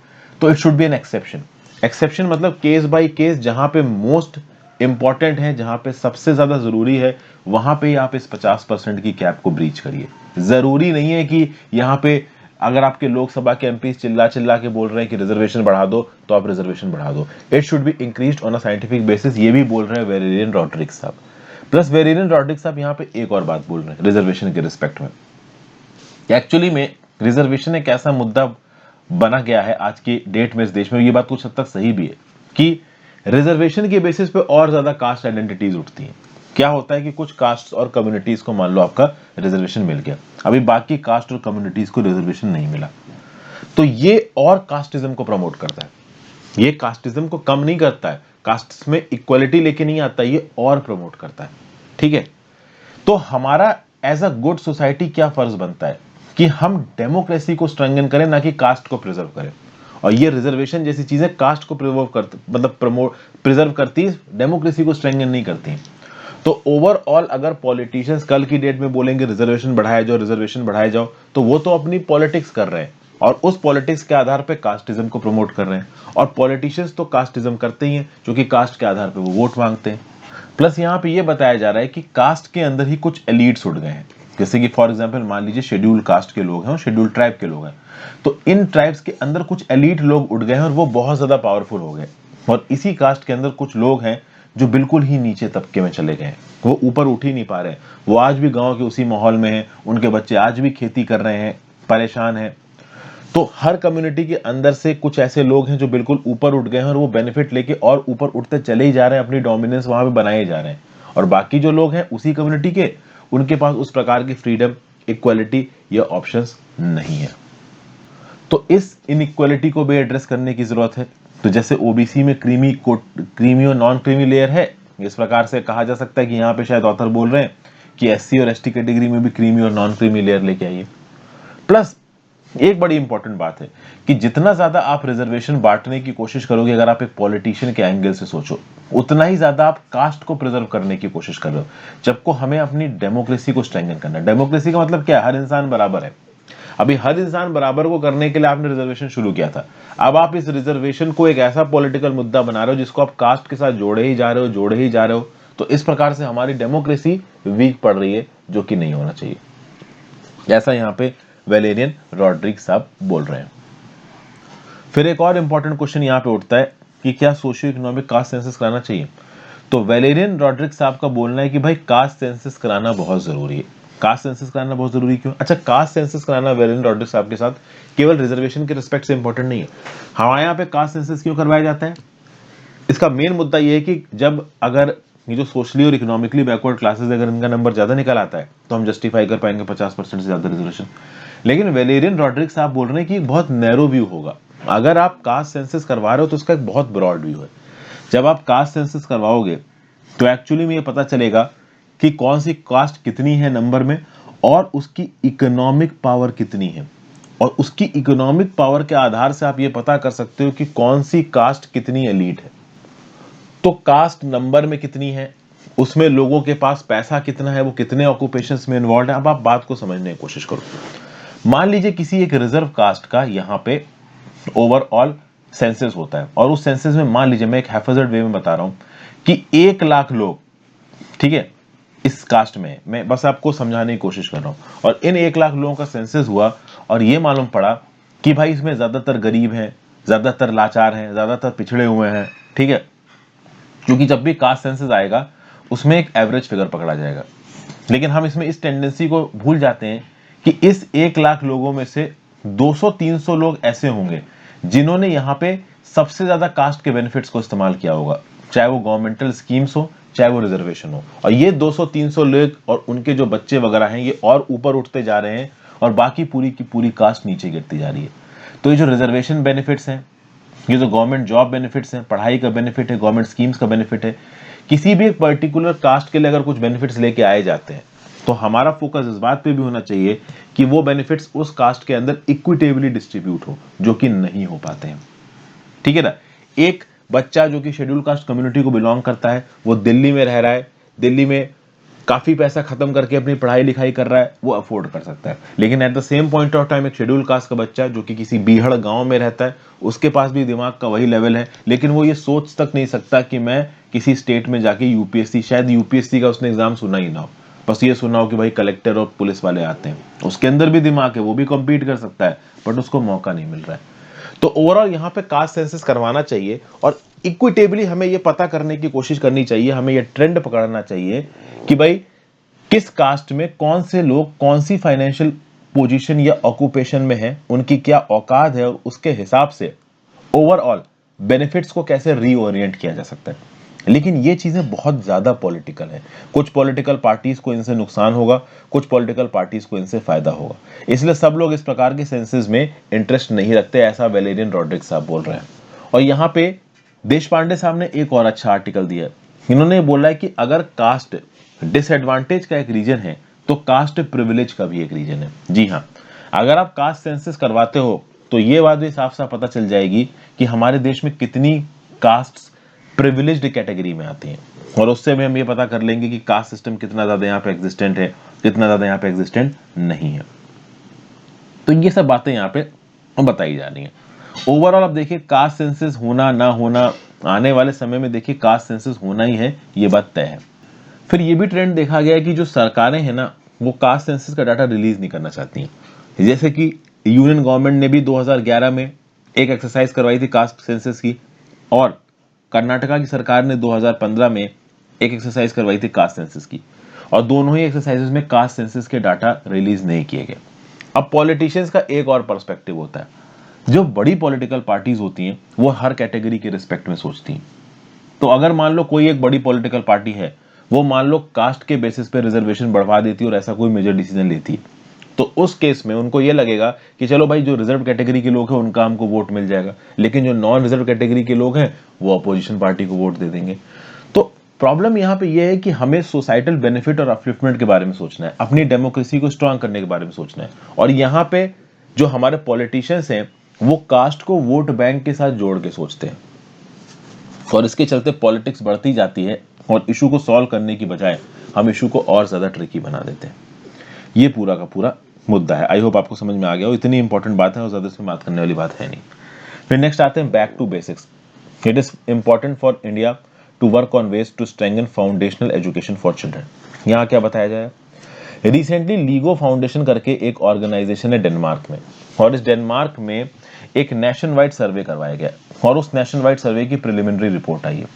तो it should be an exception. Exception मतलब केस बाय केस, जहां पे मोस्ट इंपॉर्टेंट है, जहां पे सबसे ज्यादा जरूरी है, वहां पे ही आप इस 50% की कैप को ब्रीच करिए। जरूरी नहीं है कि यहां पे अगर आपके लोकसभा के एमपी चिल्ला चिल्ला के बोल रहे हैं कि रिजर्वेशन बढ़ा दो, तो आप रिजर्वेशन बढ़ा दो। It should be increased on a scientific basis, ये भी बोल रहे हैं वेलेरियन रॉड्रिक्स साहब। प्लस वेलेरियन रॉड्रिक्स साहब यहाँ पे एक और बात बोल रहे हैं रिजर्वेशन के रिस्पेक्ट में। एक्चुअली में रिजर्वेशन एक ऐसा मुद्दा बना गया है आज की डेट में इस देश में, ये बात कुछ हद तक सही भी है, कि रिजर्वेशन के बेसिस पे और ज्यादा कास्ट आइडेंटिटीज उठती हैं। क्या होता है कि कुछ कास्ट और कम्युनिटीज को मान लो आपका रिजर्वेशन मिल गया, अभी बाकी कास्ट और कम्युनिटीज को रिजर्वेशन नहीं मिला, तो ये और कास्टिज्म को प्रमोट करता है। ये कास्टिज्म को कम नहीं करता है, कास्ट में इक्वालिटी लेके नहीं आता, ये और प्रमोट करता है। ठीक है, तो हमारा एज अ गुड सोसाइटी क्या फर्ज बनता है कि हम डेमोक्रेसी को स्ट्रेंथन करें, ना कि कास्ट को प्रिजर्व करें। और ये रिजर्वेशन जैसी चीजें कास्ट को प्रिजर्व करती, डेमोक्रेसी को स्ट्रेंथन नहीं करती। तो ओवरऑल अगर पॉलिटिशियंस कल की डेट में बोलेंगे रिजर्वेशन बढ़ाया जाओ, रिजर्वेशन बढ़ाया जाओ, तो वो तो अपनी पॉलिटिक्स कर रहे हैं और उस पॉलिटिक्स के आधार पे कास्टिज्म को प्रमोट कर रहे हैं। और पॉलिटिशियंस तो कास्टिज्म करते ही हैं, क्योंकि कास्ट के आधार पे वो वोट मांगते हैं। प्लस यहाँ पे ये बताया जा रहा है कि कास्ट के अंदर ही कुछ एलिट्स उठ गए हैं। जैसे कि फॉर एग्जांपल मान लीजिए शेड्यूल कास्ट के लोग हैं और शेड्यूल ट्राइब के लोग हैं, तो इन ट्राइब्स के अंदर कुछ एलिट लोग उठ गए हैं और वो बहुत ज्यादा पावरफुल हो गए। और इसी कास्ट के अंदर कुछ लोग हैं जो बिल्कुल ही नीचे तबके में चले गए हैं, वो ऊपर उठ ही नहीं पा रहे हैं। वो आज भी गांव के उसी माहौल में हैं, उनके बच्चे आज भी खेती कर रहे हैं, परेशान हैं। तो हर कम्युनिटी के अंदर से कुछ ऐसे लोग हैं जो बिल्कुल ऊपर उठ गए हैं और वो बेनिफिट लेके और ऊपर उठते चले ही जा रहे हैं, अपनी डोमिनेंस वहां पे बनाए जा रहे हैं। और बाकी जो लोग हैं उसी कम्युनिटी के, उनके पास उस प्रकार की फ्रीडम, इक्वालिटी या ऑप्शंस नहीं है। तो इस इनइक्वालिटी को भी एड्रेस करने की जरूरत है। तो जैसे ओबीसी में क्रीमी और नॉन क्रीमी लेयर है, इस प्रकार से कहा जा सकता है कि यहाँ पे शायद ऑथर बोल रहे हैं कि एससी और एसटी कैटेगरी में भी क्रीमी और नॉन क्रीमी लेयर लेके आइए। प्लस एक बड़ी इंपॉर्टेंट बात है कि जितना ज्यादा आप रिजर्वेशन बांटने की कोशिश करोगे, अगर आप एक पॉलिटिशियन के एंगल से सोचो, उतना ही ज्यादा आप कास्ट को प्रिजर्व करने की कोशिश कर रहे हो, जबको हमें अपनी डेमोक्रेसी को स्ट्रेंथन करना है। डेमोक्रेसी का मतलब क्या है? हर इंसान बराबर है। अभी हर इंसान बराबर को करने के लिए आपने रिजर्वेशन शुरू किया था, अब आप इस रिजर्वेशन को एक ऐसा पॉलिटिकल मुद्दा बना रहे हो जिसको आप कास्ट के साथ जोड़े ही जा रहे हो, जोड़े ही जा रहे हो। तो इस प्रकार से हमारी डेमोक्रेसी वीक पड़ रही है, जो कि नहीं होना चाहिए, जैसा यहाँ पे वेलेरियन रॉड्रिक्स साहब बोल रहे हैं। फिर एक और इंपॉर्टेंट क्वेश्चन यहाँ पे उठता है कि क्या सोशियो इकोनॉमिक कास्ट सेंसस कराना चाहिए? तो वेलेरियन रॉड्रिक्स साहब का बोलना है कि भाई कास्ट सेंसस कराना बहुत जरूरी है। कास्ट सेंसस कराना बहुत जरूरी क्यों? अच्छा, कास्ट सेंसस कराना वेलेरियन रॉड्रिक्स साहब के साथ केवल रिजर्वेशन के रिस्पेक्ट से इंपॉर्टेंट नहीं है। हमारे यहाँ पे कास्ट सेंसस क्यों करवाया जाता है? इसका मेन मुद्दा यह है कि जब अगर ये जो सोशली और इकोनॉमिकली बैकवर्ड क्लासेस, अगर इनका नंबर ज्यादा निकल आता है, तो हम जस्टिफाई कर पाएंगे 50% से ज्यादा रिजर्वेशन। लेकिन वेलेरियन रॉड्रिक्स साहब बोल रहे हैं कि बहुत नैरो व्यू होगा। अगर आप कास्ट सेंसस करवा रहे हो तो इसका एक बहुत ब्रॉड व्यू है। जब आप कास्ट सेंसस करवाओगे तो एक्चुअली में ये पता चलेगा कि कौन सी कास्ट कितनी है नंबर में, और उसकी इकोनॉमिक पावर कितनी है। और उसकी इकोनॉमिक पावर के आधार से आप ये पता कर सकते हो कि कौन सी कास्ट कितनी एलीट है। तो कास्ट नंबर में कितनी है, उसमें लोगों के पास पैसा कितना है, वो कितने ऑक्यूपेशंस में इन्वॉल्व है। अब आप बात को समझने की कोशिश करो। मान लीजिए किसी एक रिजर्व कास्ट का यहाँ पे ओवरऑल सेंसस होता है, और उस सेंसस में मान लीजिए, मैं एक हैफाजर्ड वे में बता रहा हूं कि 1 लाख लोग, ठीक है, इस कास्ट में, मैं बस आपको समझाने की कोशिश कर रहा हूं, और इन 1 लाख लोगों का सेंसस हुआ और ये मालूम पड़ा कि भाई इसमें ज्यादातर गरीब हैं, ज्यादातर लाचार हैं, ज्यादातर पिछड़े हुए हैं। ठीक है, क्योंकि जब भी कास्ट सेंसस आएगा उसमें एक एवरेज फिगर पकड़ा जाएगा। लेकिन हम इसमें इस टेंडेंसी को भूल जाते हैं कि इस 1 लाख लोगों में से 200-300 लोग ऐसे होंगे जिन्होंने यहाँ पे सबसे ज्यादा कास्ट के बेनिफिट्स को इस्तेमाल किया होगा, चाहे वो गवर्नमेंटल स्कीम्स हो, चाहे वो रिजर्वेशन हो। और ये 200-300 लोग और उनके जो बच्चे वगैरह हैं, ये और ऊपर उठते जा रहे हैं और बाकी पूरी की पूरी कास्ट नीचे गिरती जा रही है। तो ये जो रिजर्वेशन बेनिफिट्स हैं, ये जो गवर्नमेंट जॉब बेनिफिट्स हैं, पढ़ाई का बेनिफिट है, गवर्नमेंट स्कीम्स का बेनिफिट है, किसी भी एक पर्टिकुलर कास्ट के लिए अगर कुछ बेनिफिट्स लेके आए जाते हैं, तो हमारा फोकस इस बात पे भी होना चाहिए कि वो बेनिफिट्स उस कास्ट के अंदर इक्विटेबली डिस्ट्रीब्यूट हो, जो कि नहीं हो पाते हैं। ठीक है ना? एक बच्चा जो कि शेड्यूल कास्ट कम्युनिटी को बिलोंग करता है, वो दिल्ली में रह रहा है, दिल्ली में काफी पैसा खत्म करके अपनी पढ़ाई लिखाई कर रहा है, वो अफोर्ड कर सकता है। लेकिन at the same point of time एक शेड्यूल कास्ट का बच्चा जो कि किसी बीहड़ गांव में रहता है, उसके पास भी दिमाग का वही लेवल है, लेकिन वो ये सोच तक नहीं सकता कि मैं किसी स्टेट में जाके यूपीएससी, शायद यूपीएससी का उसने एग्जाम सुना ही ना हो, बस ये सुना हो कि भाई कलेक्टर और पुलिस वाले आते हैं। उसके अंदर भी दिमाग है, वो भी कम्पीट कर सकता है, बट उसको मौका नहीं मिल रहा है। तो ओवरऑल यहाँ पे कास्ट सेंसस करवाना चाहिए और इक्विटेबली हमें ये पता करने की कोशिश करनी चाहिए, हमें ये ट्रेंड पकड़ना चाहिए कि भाई किस कास्ट में कौन से लोग कौन सी फाइनेंशियल पोजीशन या ऑक्यूपेशन में है, उनकी क्या औकात है, और उसके हिसाब से ओवरऑल बेनिफिट्स को कैसे रीओरिएंट किया जा सकता है। लेकिन ये चीजें बहुत ज्यादा पॉलिटिकल है, कुछ पॉलिटिकल पार्टीज को इनसे नुकसान होगा, कुछ पॉलिटिकल पार्टीज को इनसे फायदा होगा, इसलिए सब लोग इस प्रकार के सेंसेस में इंटरेस्ट नहीं रखते, ऐसा वैलेरियन रॉड्रिक्स साहब बोल रहे हैं। और यहाँ पे देश पांडे साहब ने एक और अच्छा आर्टिकल दिया है। इन्होंने बोला है कि अगर कास्ट डिसएडवांटेज का एक रीजन है तो कास्ट प्रिविलेज का भी एक रीजन है। जी हाँ, अगर आप कास्ट सेंसस करवाते हो तो ये बात भी साफ साफ पता चल जाएगी कि हमारे देश में कितनी कास्ट प्रिविलेज्ड कैटेगरी में आती हैं, और उससे भी हम ये पता कर लेंगे कि कास्ट सिस्टम कितना ज्यादा यहाँ पे एग्जिस्टेंट है, कितना ज्यादा यहाँ पे एग्जिस्टेंट नहीं है। तो ये सब बातें यहाँ पे बताई जा रही हैं। ओवरऑल अब देखिए, कास्ट सेंसस होना ना होना, आने वाले समय में देखिए कास्ट सेंसस होना ही है, ये बात तय है। फिर ये भी ट्रेंड देखा गया है कि जो सरकारें हैं ना, वो कास्ट सेंसस का डाटा रिलीज नहीं करना चाहती हैं। जैसे कि यूनियन गवर्नमेंट ने भी 2011 में एक एक्सरसाइज करवाई थी कास्ट सेंसस की, और कर्नाटका की सरकार ने 2015 में एक एक्सरसाइज करवाई थी कास्ट सेंसस की, और दोनों ही एक्सरसाइजेस में कास्ट सेंसस के डाटा रिलीज नहीं किए गए। अब पॉलिटिशियंस का एक और पर्सपेक्टिव होता है, जो बड़ी पॉलिटिकल पार्टीज होती हैं वो हर कैटेगरी के रिस्पेक्ट में सोचती हैं। तो अगर मान लो कोई एक बड़ी पॉलिटिकल पार्टी है, वो मान लो कास्ट के बेसिस पे रिजर्वेशन बढ़वा देती है और ऐसा कोई मेजर डिसीजन लेती है, तो उस केस में उनको ये लगेगा कि चलो भाई, जो रिजर्व कैटेगरी के लोग हैं उनका हमको वोट मिल जाएगा, लेकिन जो नॉन रिजर्व कैटेगरी के लोग हैं वो अपोजिशन पार्टी को वोट दे देंगे। तो प्रॉब्लम यहाँ पे ये है कि हमें सोसाइटल बेनिफिट और अपलिफ्टमेंट के बारे में सोचना है, अपनी डेमोक्रेसी को स्ट्रांग करने के बारे में सोचना है, और यहाँ पे जो हमारे पॉलिटिशियंस हैं वो कास्ट को वोट बैंक के साथ जोड़ के सोचते हैं, और इसके चलते पॉलिटिक्स बढ़ती जाती है और इशू को सॉल्व करने की बजाय हम इशू को और ज्यादा ट्रिकी बना देते हैं। ये पूरा का पूरा मुद्दा है। आई होप आपको समझ में आ गया हो, इतनी इंपॉर्टेंट बात है और ज्यादा इसमें बात करने वाली बात है नहीं। फिर नेक्स्ट आते हैं back to basics. It is important for India to work on ways to strengthen foundational education for children. यहाँ क्या बताया जाए, रिसेंटली लीगो फाउंडेशन करके एक ऑर्गेनाइजेशन है डेनमार्क में, और इस डेनमार्क में एक नेशन वाइड सर्वे करवाया गया, और उस नेशन वाइड सर्वे की प्रिलिमिनरी रिपोर्ट आई है।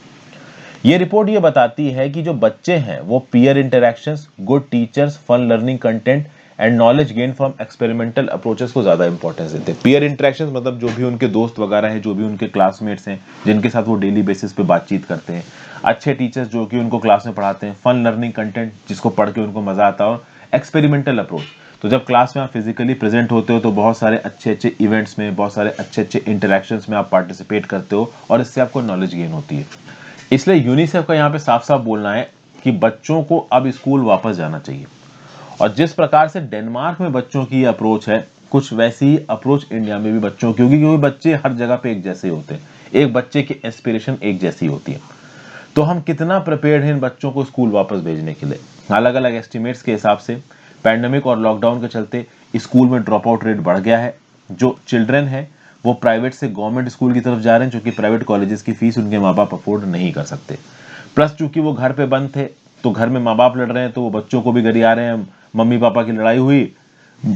ये रिपोर्ट ये बताती है कि जो बच्चे हैं वो peer interactions, good teachers, fun learning content and knowledge gain from experimental approaches को ज्यादा इंपॉर्टेंस देते हैं। पीयर इंटरेक्शंस मतलब जो भी उनके दोस्त वगैरह हैं, जो भी उनके क्लासमेट्स हैं, जिनके साथ वो डेली बेसिस पे बातचीत करते हैं, अच्छे टीचर्स जो कि उनको क्लास में पढ़ाते हैं, फन लर्निंग कंटेंट जिसको पढ़ के उनको मजा आता है, और एक्सपेरिमेंटल अप्रोच। तो जब क्लास में आप फिजिकली प्रेजेंट होते हो तो बहुत सारे अच्छे अच्छे इवेंट्स में, बहुत सारे अच्छे अच्छे इंटरेक्शंस में आप पार्टिसिपेट करते हो, और इससे आपको नॉलेज गेन होती है। इसलिए यूनिसेफ का यहाँ पे साफ साफ बोलना है कि बच्चों को अब स्कूल वापस जाना चाहिए, और जिस प्रकार से डेनमार्क में बच्चों की अप्रोच है, कुछ वैसी ही अप्रोच इंडिया में भी बच्चों की होगी, क्योंकि बच्चे हर जगह पे एक जैसे होते हैं, एक बच्चे की एस्पिरेशन एक जैसी होती है। तो हम कितना प्रिपेयर्ड हैं इन बच्चों को स्कूल वापस भेजने के लिए। अलग अलग एस्टिमेट्स के हिसाब से पैंडेमिक और लॉकडाउन के चलते स्कूल में ड्रॉप आउट रेट बढ़ गया है। जो चिल्ड्रन है वो प्राइवेट से गवर्नमेंट स्कूल की तरफ जा रहे हैं, क्योंकि प्राइवेट कॉलेजेस की फीस उनके माँ बाप अफोर्ड नहीं कर सकते। प्लस चूंकि वो घर पे बंद थे, तो घर में माँ बाप लड़ रहे हैं, तो वो बच्चों को भी गरिया रहे हैं। मम्मी पापा की लड़ाई हुई,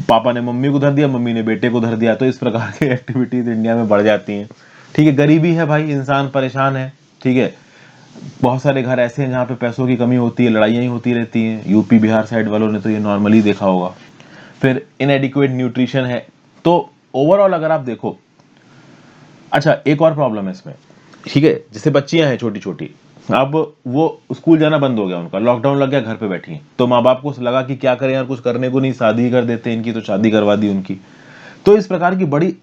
पापा ने मम्मी को धर दिया, मम्मी ने बेटे को धर दिया, तो इस प्रकार की एक्टिविटीज इंडिया में बढ़ जाती हैं। ठीक है, गरीबी है भाई, इंसान परेशान है। ठीक है, बहुत सारे घर ऐसे हैं जहाँ पे पैसों की कमी होती है, लड़ाइयाँ ही होती रहती हैं। यूपी बिहार साइड वालों ने तो ये नॉर्मली देखा होगा। फिर इनएडिक्वेट न्यूट्रिशन है। तो ओवरऑल अगर आप देखो, अच्छा एक और प्रॉब्लम है इसमें, ठीक है, जैसे बच्चियां हैं छोटी छोटी, अब वो स्कूल जाना बंद हो गया, उनका लॉकडाउन लग गया, घर पे बैठी हैं, तो माँ बाप को लगा कि क्या करें यार, कुछ करने को नहीं, शादी कर देते हैं इनकी, तो शादी करवा दी उनकी। तो इस प्रकार की बड़ी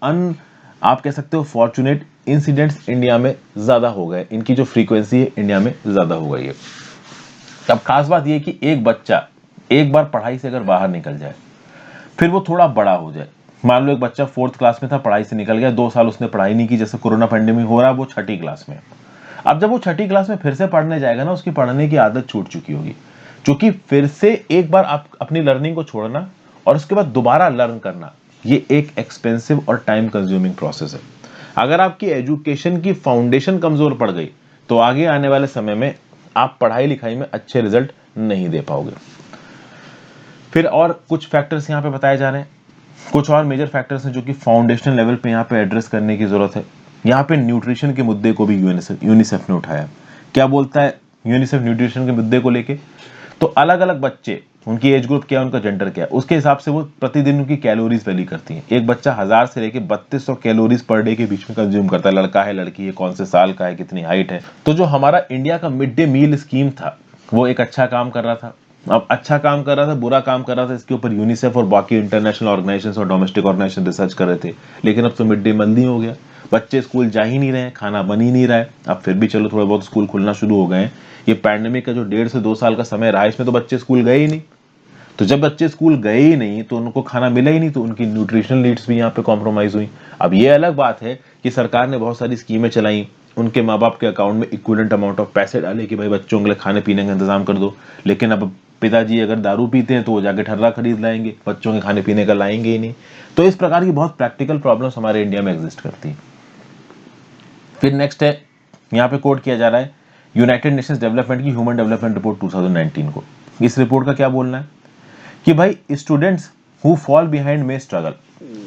आप कह सकते हो फॉर्चुनेट इंसिडेंट्स इंडिया में ज्यादा हो गए, इनकी जो फ्रीक्वेंसी है इंडिया में ज्यादा हो गई है। अब खास बात यह कि एक बच्चा एक बार पढ़ाई से अगर बाहर निकल जाए, फिर वो थोड़ा बड़ा हो जाए, मान लो एक बच्चा 4th क्लास में था, पढ़ाई से निकल गया, 2 साल उसने पढ़ाई नहीं की, जैसे कोरोना पेंडेमिक हो रहा है, वो 6ठी क्लास में। अब जब वो 6ठी क्लास में फिर से पढ़ने जाएगा ना, उसकी पढ़ने की आदत छूट चुकी होगी। क्योंकि फिर से एक बार आप अपनी लर्निंग को छोड़ना और उसके बाद दोबारा लर्न करना, ये एक एक्सपेंसिव और टाइम कंज्यूमिंग प्रोसेस है। अगर आपकी एजुकेशन की फाउंडेशन कमजोर पड़ गई तो आगे आने वाले समय में आप पढ़ाई लिखाई में अच्छे रिजल्ट नहीं दे पाओगे। फिर और कुछ फैक्टर्स यहाँ पे बताए जा रहे हैं, कुछ और मेजर फैक्टर्स हैं जो कि फाउंडेशनल लेवल पे यहाँ पे एड्रेस करने की जरूरत है। यहाँ पे न्यूट्रिशन के मुद्दे को भी यूनिसेफ ने उठाया। क्या बोलता है यूनिसेफ न्यूट्रिशन के मुद्दे को लेके? तो अलग अलग बच्चे, उनकी एज ग्रुप क्या है, उनका जेंडर क्या है, उसके हिसाब से वो प्रतिदिन उनकी कैलोरीज वैली करती हैं। एक बच्चा 1000 से लेके 3200 कैलोरीज पर डे के बीच में कंज्यूम करता है, लड़का है लड़की है, कौन से साल का है, कितनी हाइट है। तो जो हमारा इंडिया का मिड डे मील स्कीम था वो एक अच्छा काम कर रहा था। अब अच्छा काम कर रहा था, बुरा काम कर रहा था, इसके ऊपर यूनिसेफ और बाकी इंटरनेशनल ऑर्गेनाइजेशंस और डोमेस्टिक ऑर्गेनाइजेशन रिसर्च कर रहे थे। लेकिन अब तो मिड डे मील हो गया, बच्चे स्कूल जा ही नहीं रहे, खाना बन ही नहीं रहा है। अब फिर भी चलो थोड़ा बहुत स्कूल खुलना शुरू हो गए हैं। ये पैंडेमिक का जो 1.5 से 2 साल का समय रहा, इसमें तो बच्चे स्कूल गए ही नहीं। तो जब बच्चे स्कूल गए ही नहीं तो उनको खाना मिला ही नहीं, तो उनकी न्यूट्रिशनल नीड्स भी यहाँ पे कॉम्प्रोमाइज हुई। अब ये अलग बात है कि सरकार ने बहुत सारी स्कीमें चलाई, उनके माँ बाप के अकाउंट में इक्विवेलेंट अमाउंट ऑफ पैसे डाले कि भाई बच्चों के लिए खाने पीने का इंतजाम कर दो। लेकिन अब पिताजी अगर दारू पीते हैं तो वो जाके ठर्रा खरीद लाएंगे, बच्चों के खाने पीने का लाएंगे ही नहीं। तो इस प्रकार की बहुत प्रैक्टिकल प्रॉब्लम्स हमारे इंडिया में एग्जिस्ट करती है। फिर नेक्स्ट है, यहाँ पे कोट किया जा रहा है यूनाइटेड नेशंस डेवलपमेंट की ह्यूमन डेवलपमेंट रिपोर्ट 2019 को। इस रिपोर्ट का क्या बोलना है कि भाई students who fall behind may struggle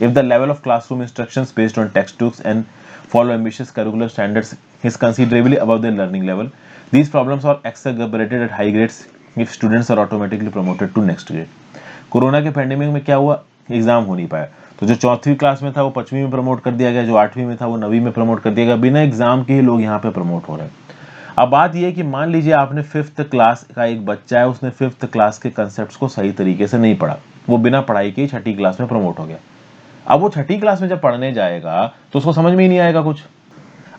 if the level of classroom instructions based on text books and follow ambitious curricular standards is considerably above their learning level. These problems are exacerbated at high grades if students are automatically promoted to next grade. Corona के pandemic में क्या हुआ, exam हो नहीं पाया, तो जो 4वीं class में था वो 5वीं में प्रमोट कर दिया गया, जो 8वीं में था वो 9वीं में प्रमोट कर दिया गया। बिना एग्जाम के ही लोग यहाँ पे प्रमोट हो रहे हैं। अब बात यह है कि मान लीजिए आपने 5th क्लास का एक बच्चा है, उसने 5th क्लास के कंसेप्ट को सही तरीके से नहीं पढ़ा, वो बिना पढ़ाई के ही 6ठी क्लास में प्रमोट हो गया। अब वो 6ठी क्लास में जब पढ़ने जाएगा तो उसको समझ में ही नहीं आएगा कुछ।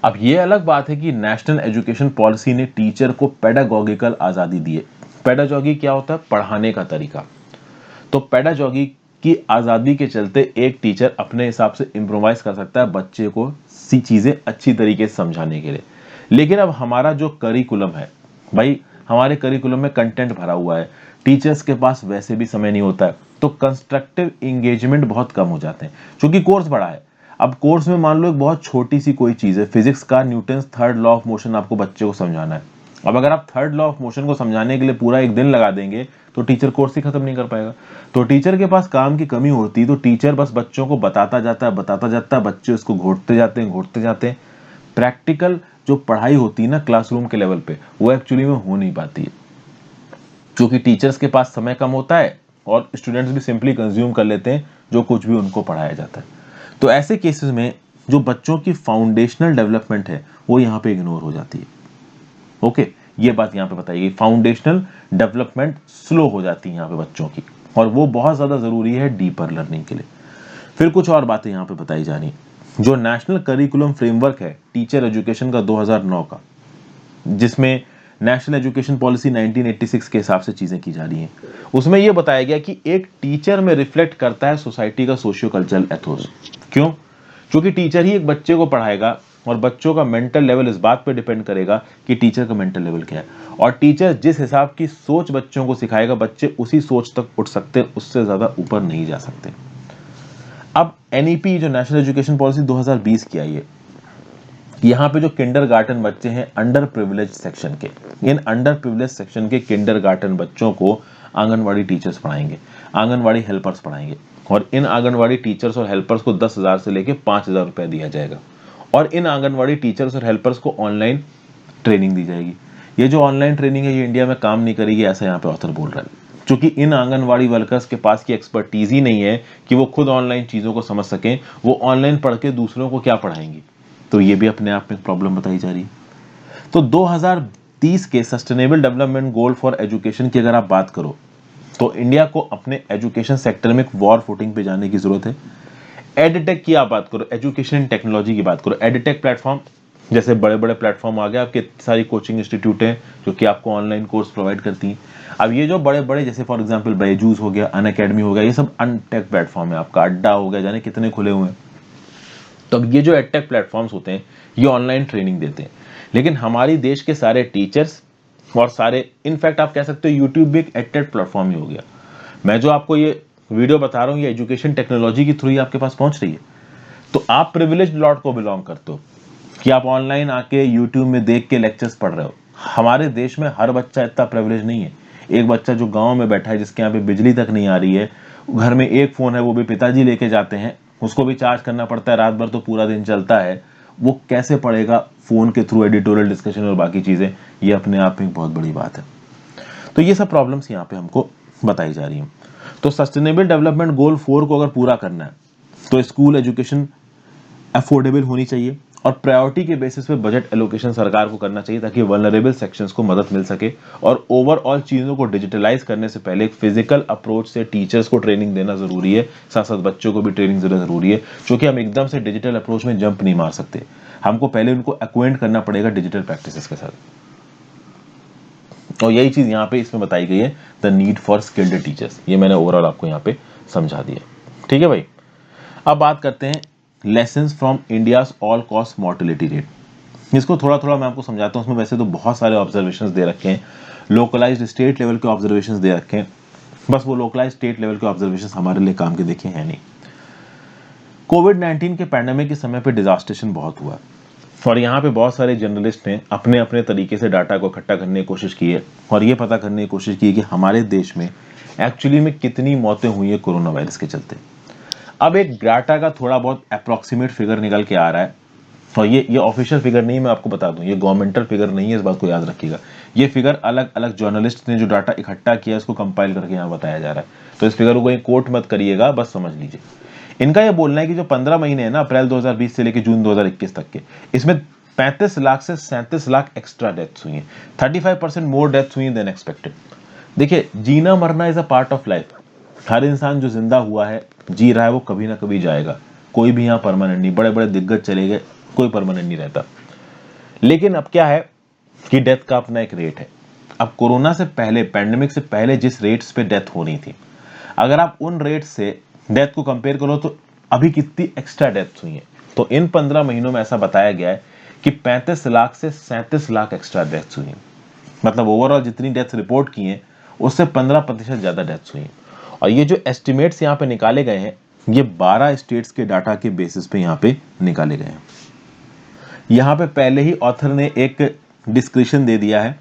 अब ये अलग बात है कि नेशनल एजुकेशन पॉलिसी ने टीचर को पेडागॉगिकल आजादी दी है। पेडागॉगी क्या होता है? पढ़ाने का तरीका। तो पेडागॉगी की आजादी के चलते एक टीचर अपने हिसाब से इंप्रोवाइज कर सकता है बच्चे को सी चीजें अच्छी तरीके से समझाने के लिए। लेकिन अब हमारा जो करिकुलम है भाई, हमारे करिकुलम में कंटेंट भरा हुआ है, टीचर्स के पास वैसे भी समय नहीं होता है, तो कंस्ट्रक्टिव एंगेजमेंट बहुत कम हो जाते हैं क्योंकि कोर्स बड़ा है। अब कोर्स में मान लो एक बहुत छोटी सी कोई चीज है, फिजिक्स का Newton's third law of motion आपको बच्चे को समझाना है। अब अगर आप थर्ड लॉ ऑफ मोशन को समझाने के लिए पूरा एक दिन लगा देंगे तो टीचर कोर्स ही खत्म नहीं कर पाएगा। तो टीचर के पास काम की कमी होती है, तो टीचर बस बच्चों को बताता जाता है, बच्चे उसको घोटते जाते हैं। प्रैक्टिकल जो पढ़ाई होती है ना क्लासरूम के लेवल पे, वो एक्चुअली में हो नहीं पाती है क्योंकि टीचर्स के पास समय कम होता है और स्टूडेंट्स भी सिंपली कंज्यूम कर लेते हैं जो कुछ भी उनको पढ़ाया जाता है। तो ऐसे केसेस में जो बच्चों की फाउंडेशनल डेवलपमेंट है वो यहाँ पे इग्नोर हो जाती है। ओके, ये बात यहाँ पे बताई गई, फाउंडेशनल डेवलपमेंट स्लो हो जाती है यहाँ पे बच्चों की, और वो बहुत ज्यादा जरूरी है डीपर लर्निंग के लिए। फिर कुछ और बातें यहाँ पे बताई जानी, जो नेशनल करिकुलम फ्रेमवर्क है टीचर एजुकेशन का 2009 का, जिसमें नेशनल एजुकेशन पॉलिसी 1986 के हिसाब से चीजें की जा रही हैं, उसमें यह बताया गया कि एक टीचर में रिफ्लेक्ट करता है सोसाइटी का सोशियो कल्चरल एथोस। क्यों? क्योंकि टीचर ही एक बच्चे को पढ़ाएगा और बच्चों का मेंटल लेवल इस बात पे डिपेंड करेगा कि टीचर का मेंटल लेवल क्या है, और टीचर जिस हिसाब की सोच बच्चों को सिखाएगा बच्चे उसी सोच तक उठ सकते हैं, उससे ज्यादा ऊपर नहीं जा सकते। अब एनईपी जो नेशनल एजुकेशन पॉलिसी 2020 की आई है, यहाँ पे जो किंडरगार्टन बच्चे हैं अंडर प्रिविलेज सेक्शन के, इन अंडर प्रिविलेज सेक्शन के किंडरगार्टन बच्चों को आंगनवाड़ी टीचर्स पढ़ाएंगे, आंगनवाड़ी हेल्पर्स पढ़ाएंगे, और इन आंगनवाड़ी टीचर्स और हेल्पर्स को 10,000 से लेके 5,000 रुपए दिया जाएगा, और इन आंगनवाड़ी टीचर्स और हेल्पर्स को ऑनलाइन ट्रेनिंग दी जाएगी। ये जो ऑनलाइन ट्रेनिंग है ये इंडिया में काम नहीं करेगी, ऐसा यहाँ पे ऑथर बोल रहा है, क्योंकि इन आंगनवाड़ी वर्कर्स के पास की एक्सपर्टीज ही नहीं है कि वो खुद ऑनलाइन चीजों को समझ सकें, वो ऑनलाइन पढ़ के दूसरों को क्या पढ़ाएंगी। तो ये भी अपने आप में प्रॉब्लम बताई जा रही है। तो 2030 के sustainable development goal for education की अगर आप बात करो तो इंडिया को अपने एजुकेशन सेक्टर में एक वॉर फुटिंग पे जाने की जरूरत है। एडटेक की आप बात करो, एजुकेशन टेक्नोलॉजी की बात करो, एडटेक प्लेटफॉर्म जैसे बड़े बड़े प्लेटफॉर्म आ गए, आपके सारी कोचिंग इंस्टीट्यूट हैं जो कि आपको ऑनलाइन कोर्स प्रोवाइड करती हैं। अब ये जो बड़े बड़े जैसे फॉर एग्जांपल बायजूस हो गया, अनअकैडमी हो गया, ये सब अनटेक प्लेटफॉर्म है, आपका अड्डा हो गया, जाने कितने खुले हुए हैं। तो अब ये जो एडटेक प्लेटफॉर्म्स होते हैं ये ऑनलाइन ट्रेनिंग देते हैं, लेकिन हमारी देश के सारे टीचर्स और सारे, इनफैक्ट आप कह सकते हो यूट्यूब भी एक एडटेक प्लेटफॉर्म ही हो गया। मैं जो आपको ये वीडियो बता रहा हूँ ये एजुकेशन टेक्नोलॉजी के थ्रू ही आपके पास पहुंच रही है। तो आप प्रिविलेज लॉट को बिलोंग करते हो कि आप ऑनलाइन आके यूट्यूब में देख के लेक्चर्स पढ़ रहे हो। हमारे देश में हर बच्चा इतना प्रिविलेज नहीं है। एक बच्चा जो गांव में बैठा है, जिसके यहाँ पे बिजली तक नहीं आ रही है, घर में एक फोन है, वो भी पिताजी लेके जाते हैं, उसको भी चार्ज करना पड़ता है, रात भर तो पूरा दिन चलता है, वो कैसे पढ़ेगा फोन के थ्रू एडिटोरियल डिस्कशन और बाकी चीजें? ये अपने आप में एक बहुत बड़ी बात है। तो ये सब प्रॉब्लम्स यहाँ पे हमको बताई जा रही हैं। तो सस्टेनेबल डेवलपमेंट गोल 4 को अगर पूरा करना है तो स्कूल एजुकेशन अफोर्डेबल होनी चाहिए और प्रायोरिटी के बेसिस पे बजट एलोकेशन सरकार को करना चाहिए ताकि वल्नरेबल सेक्शंस को मदद मिल सके। और ओवरऑल चीज़ों को डिजिटलाइज करने से पहले एक फिजिकल अप्रोच से टीचर्स को ट्रेनिंग देना जरूरी है, साथ साथ बच्चों को भी ट्रेनिंग देना जरूरी है, क्योंकि हम एकदम से डिजिटल अप्रोच में जंप नहीं मार सकते। हमको पहले उनको एक्वेंट करना पड़ेगा डिजिटल प्रैक्टिसेस के साथ। और यही चीज यहाँ पे इसमें बताई गई है, the need for skilled teachers. ये मैंने ओवरऑल आपको यहाँ पे समझा दिया। ठीक है भाई, अब बात करते हैं lessons from India's all cause mortality rate. इसको थोड़ा थोड़ा मैं आपको समझाता हूँ। उसमें वैसे तो बहुत सारे ऑब्जर्वेशंस दे रखे हैं, लोकलाइज्ड स्टेट लेवल के ऑब्जर्वेशंस दे रखे हैं, बस वो लोकलाइज्ड स्टेट लेवल के ऑब्जर्वेशंस हमारे लिए काम के देखे हैं नहीं। कोविड-19 के पैंडेमिक के समय पे डिजास्टेशन बहुत हुआ और यहाँ पे बहुत सारे जर्नलिस्ट ने अपने अपने तरीके से डाटा को इकट्ठा करने की कोशिश की है और ये पता करने की कोशिश की है कि हमारे देश में एक्चुअली में कितनी मौतें हुई है कोरोना वायरस के चलते। अब एक डाटा का थोड़ा बहुत अप्रोक्सीमेट फिगर निकल के आ रहा है और ये ऑफिशियल फिगर नहीं, मैं आपको बता दूं, ये गवर्नमेंटल फिगर नहीं है, इस बात को याद रखिएगा। ये फिगर अलग अलग जर्नलिस्ट ने जो डाटा इकट्ठा किया उसको कंपाइल करके यहाँ बताया जा रहा है, तो इस फिगर को कहीं कोट मत करिएगा, बस समझ लीजिए। इनका यह बोलना है कि जो 15 महीने है ना, अप्रैल 2020 से लेकर जून 2021 तक के, इसमें 35 लाख से 37 लाख एक्स्ट्रा डेथ्स हुई हैं। 35% मोर डेथ्स हुई देन एक्सपेक्टेड। देखिए, जीना मरना is a part of life. हर इंसान जो जिंदा हुआ है, जी रहा है, वो कभी ना कभी जाएगा। कोई भी यहाँ परमानेंट नहीं। बड़े बड़े दिग्गज चले गए, कोई परमानेंट नहीं रहता। लेकिन अब क्या है कि डेथ का अपना एक रेट है। अब कोरोना से पहले, पैंडेमिक से पहले जिस रेट्स पे डेथ हो रही थी, अगर आप उन रेट से डेथ को कंपेयर करो तो अभी कितनी एक्स्ट्रा डेथ हुई है। तो इन 15 महीनों में ऐसा बताया गया है कि 35 लाख से 37 लाख एक्स्ट्रा डेथ्स हुई हैं। मतलब ओवरऑल जितनी डेथ्स रिपोर्ट की हैं उससे 15% ज्यादा डेथ्स हुई हैं। और ये जो एस्टिमेट्स यहाँ पे निकाले गए हैं, ये 12 स्टेट्स के डाटा के बेसिस पे यहाँ पे निकाले गए हैं। यहाँ पे पहले ही ऑथर ने एक डिस्क्रिप्शन दे दिया है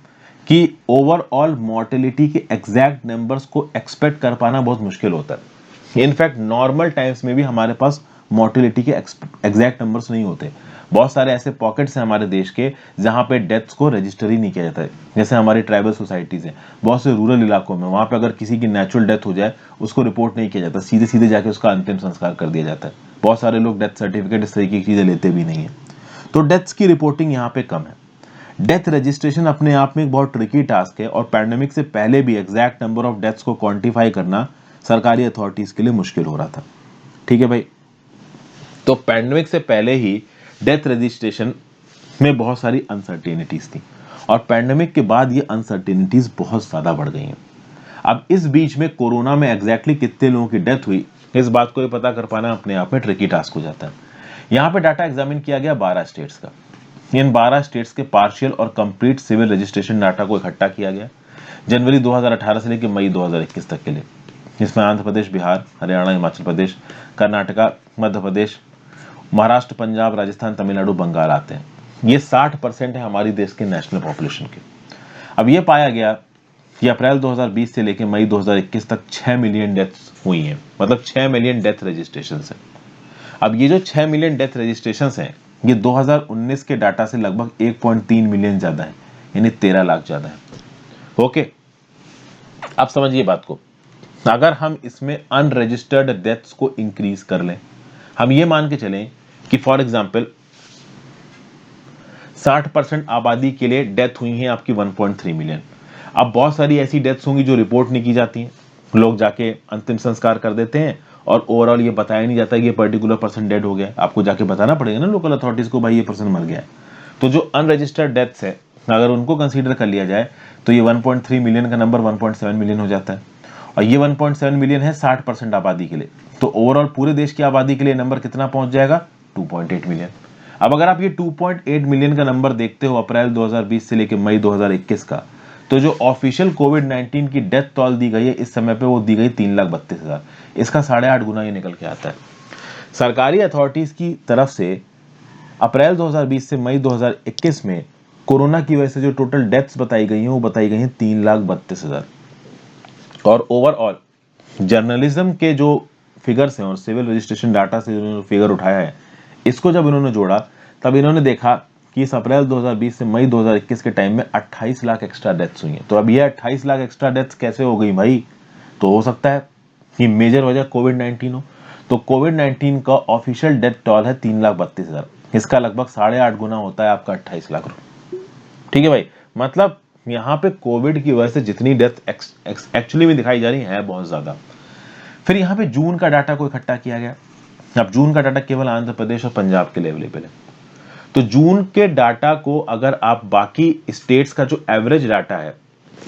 कि ओवरऑल मॉर्टेलिटी के एग्जैक्ट नंबर्स को एक्सपेक्ट कर पाना बहुत मुश्किल होता है। इनफैक्ट नॉर्मल टाइम्स में भी हमारे पास मॉर्टेलिटी के एग्जैक्ट नंबर्स नहीं होते। बहुत सारे ऐसे पॉकेट्स हैं हमारे देश के जहां पे डेथ्स को रजिस्टर ही नहीं किया जाता है। जैसे हमारी ट्राइबल सोसाइटीज हैं, बहुत से रूरल इलाकों में, वहां पे अगर किसी की नेचुरल डेथ हो जाए उसको रिपोर्ट नहीं किया जाता, सीधे सीधे जाके उसका अंतिम संस्कार कर दिया जाता है। बहुत सारे लोग डेथ सर्टिफिकेट इस तरीके की चीजें लेते भी नहीं है। तो डेथ्स की रिपोर्टिंग यहाँ पे कम है। डेथ रजिस्ट्रेशन अपने आप में एक बहुत ट्रिकी टास्क है और पैंडेमिक से पहले भी एग्जैक्ट नंबर ऑफ डेथ्स को क्वांटिफाई करना सरकारी अथॉरिटीज के लिए मुश्किल हो रहा था। ठीक है भाई, तो पैंडेमिक से पहले ही डेथ रजिस्ट्रेशन में बहुत सारी अनसर्टेनिटीज थी और पैंडेमिक के बाद ये अनसर्टेनिटीज बहुत ज्यादा बढ़ गई हैं। अब इस बीच में कोरोना में एग्जैक्टली कितने लोगों की डेथ हुई, इस बात को पता कर पाना अपने आप में ट्रिकी टास्क हो जाता है। यहाँ पे डाटा एग्जामिन किया गया 12 स्टेट्स का। इन 12 स्टेट्स के पार्शियल और कंप्लीट सिविल रजिस्ट्रेशन डाटा को इकट्ठा किया गया जनवरी 2018 से लेकर मई 2021 तक के लिए। इसमें आंध्र प्रदेश, बिहार, हरियाणा, हिमाचल प्रदेश, कर्नाटका, मध्य प्रदेश, महाराष्ट्र, पंजाब, राजस्थान, तमिलनाडु, बंगाल आते हैं। ये 60% है हमारी देश के नेशनल पॉपुलेशन के। अब ये पाया गया कि अप्रैल 2020 से लेकर मई 2021 तक 6 मिलियन डेथ्स हुई हैं, मतलब 6 मिलियन डेथ रजिस्ट्रेशन है। अब ये जो 6 मिलियन डेथ रजिस्ट्रेशन हैं, ये 2019 के डाटा से लगभग 1.3 मिलियन ज्यादा है, यानी 13 लाख ज्यादा है। ओके, अब समझिए बात को। अगर हम इसमें अनरजिस्टर्ड डेथ्स को इंक्रीज कर लें, हम ये मान के चलें कि फॉर एग्जाम्पल 60% आबादी के लिए डेथ हुई है आपकी 1.3 मिलियन। अब बहुत सारी ऐसी डेथ्स होंगी जो रिपोर्ट नहीं की जाती हैं, लोग जाके अंतिम संस्कार कर देते हैं और ओवरऑल ये बताया नहीं जाता कि ये पर्टिकुलर पर्सन डेड हो गया। आपको जाके बताना पड़ेगा ना लोकल अथॉरिटीज को, भाई ये पर्सन मर गया है। तो जो अनरजिस्टर्ड डेथ्स है, अगर उनको कंसीडर कर लिया जाए तो ये 1.3 मिलियन का नंबर 1.7 मिलियन हो जाता है और ये 1.7 मिलियन है 60% आबादी के लिए। तो ओवरऑल पूरे देश की आबादी के लिए नंबर कितना पहुंच जाएगा? 2.8 मिलियन। अब अगर आप ये 2.8 मिलियन का नंबर देखते हो अप्रैल 2020 से लेकर मई 2021 का, तो जो ऑफिशियल कोविड-19 की डेथ टोल दी गई है इस समय पे वो दी गई 3,32,000। इसका 8.5 गुना ये निकल के आता है। सरकारी अथॉरिटीज की तरफ से अप्रैल 2020 से मई 2021 में कोरोना की वजह से जो टोटल डेथ्स बताई गई हैं वो बताई गई हैं 3,32,000। और ओवरऑल जर्नलिज्म के जो फिगर्स हैं और सिविल रजिस्ट्रेशन डाटा से इन्होंने फिगर उठाया है, इसको जब इन्होंने जोड़ा तब इन्होंने देखा कि इस अप्रैल 2020 से मई 2021 के टाइम में 28 लाख एक्स्ट्रा डेथ्स हुई हैं। तो अब ये 28 लाख एक्स्ट्रा डेथ्स कैसे हो गई भाई? तो हो सकता है कि मेजर वजह कोविड-19 हो। तो कोविड-19 का ऑफिशियल डेथ टोल है 3,32,000। इसका लगभग 8.5 गुना होता है आपका 28 लाख रुपए। ठीक है भाई, मतलब यहाँ पे कोविड की वजह से जितनी डेथ एक्चुअली में दिखाई जा रही है बहुत ज्यादा। फिर यहाँ पे जून का डाटा को इकट्ठा किया गया। अब जून का डाटा केवल आंध्र प्रदेश और पंजाब के लिए अवेलेबल है। तो जून के डाटा को अगर आप बाकी स्टेट्स का जो एवरेज डाटा है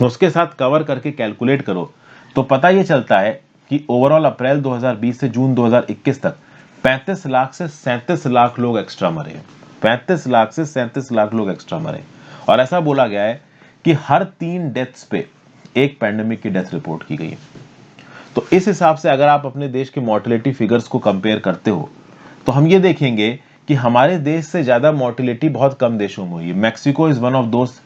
उसके साथ कवर करके कैलकुलेट करो तो पता ये चलता है कि ओवरऑल अप्रैल 2020 से जून 2021 तक 35 लाख से 37 लाख लोग एक्स्ट्रा मरे हैं। 35 लाख से 37 लाख लोग एक्स्ट्रा मरे। और ऐसा बोला गया है कि हर 3 डेथ्स पे एक पैंडेमिक की डेथ रिपोर्ट की गई है। तो इस हिसाब से अगर आप अपने देश के मोर्टेलिटी फिगर्स को कंपेयर करते हो तो हम ये देखेंगे कि हमारे देश से ज्यादा मोर्टेलिटी बहुत कम देशों में हुई है। Mexico is one of those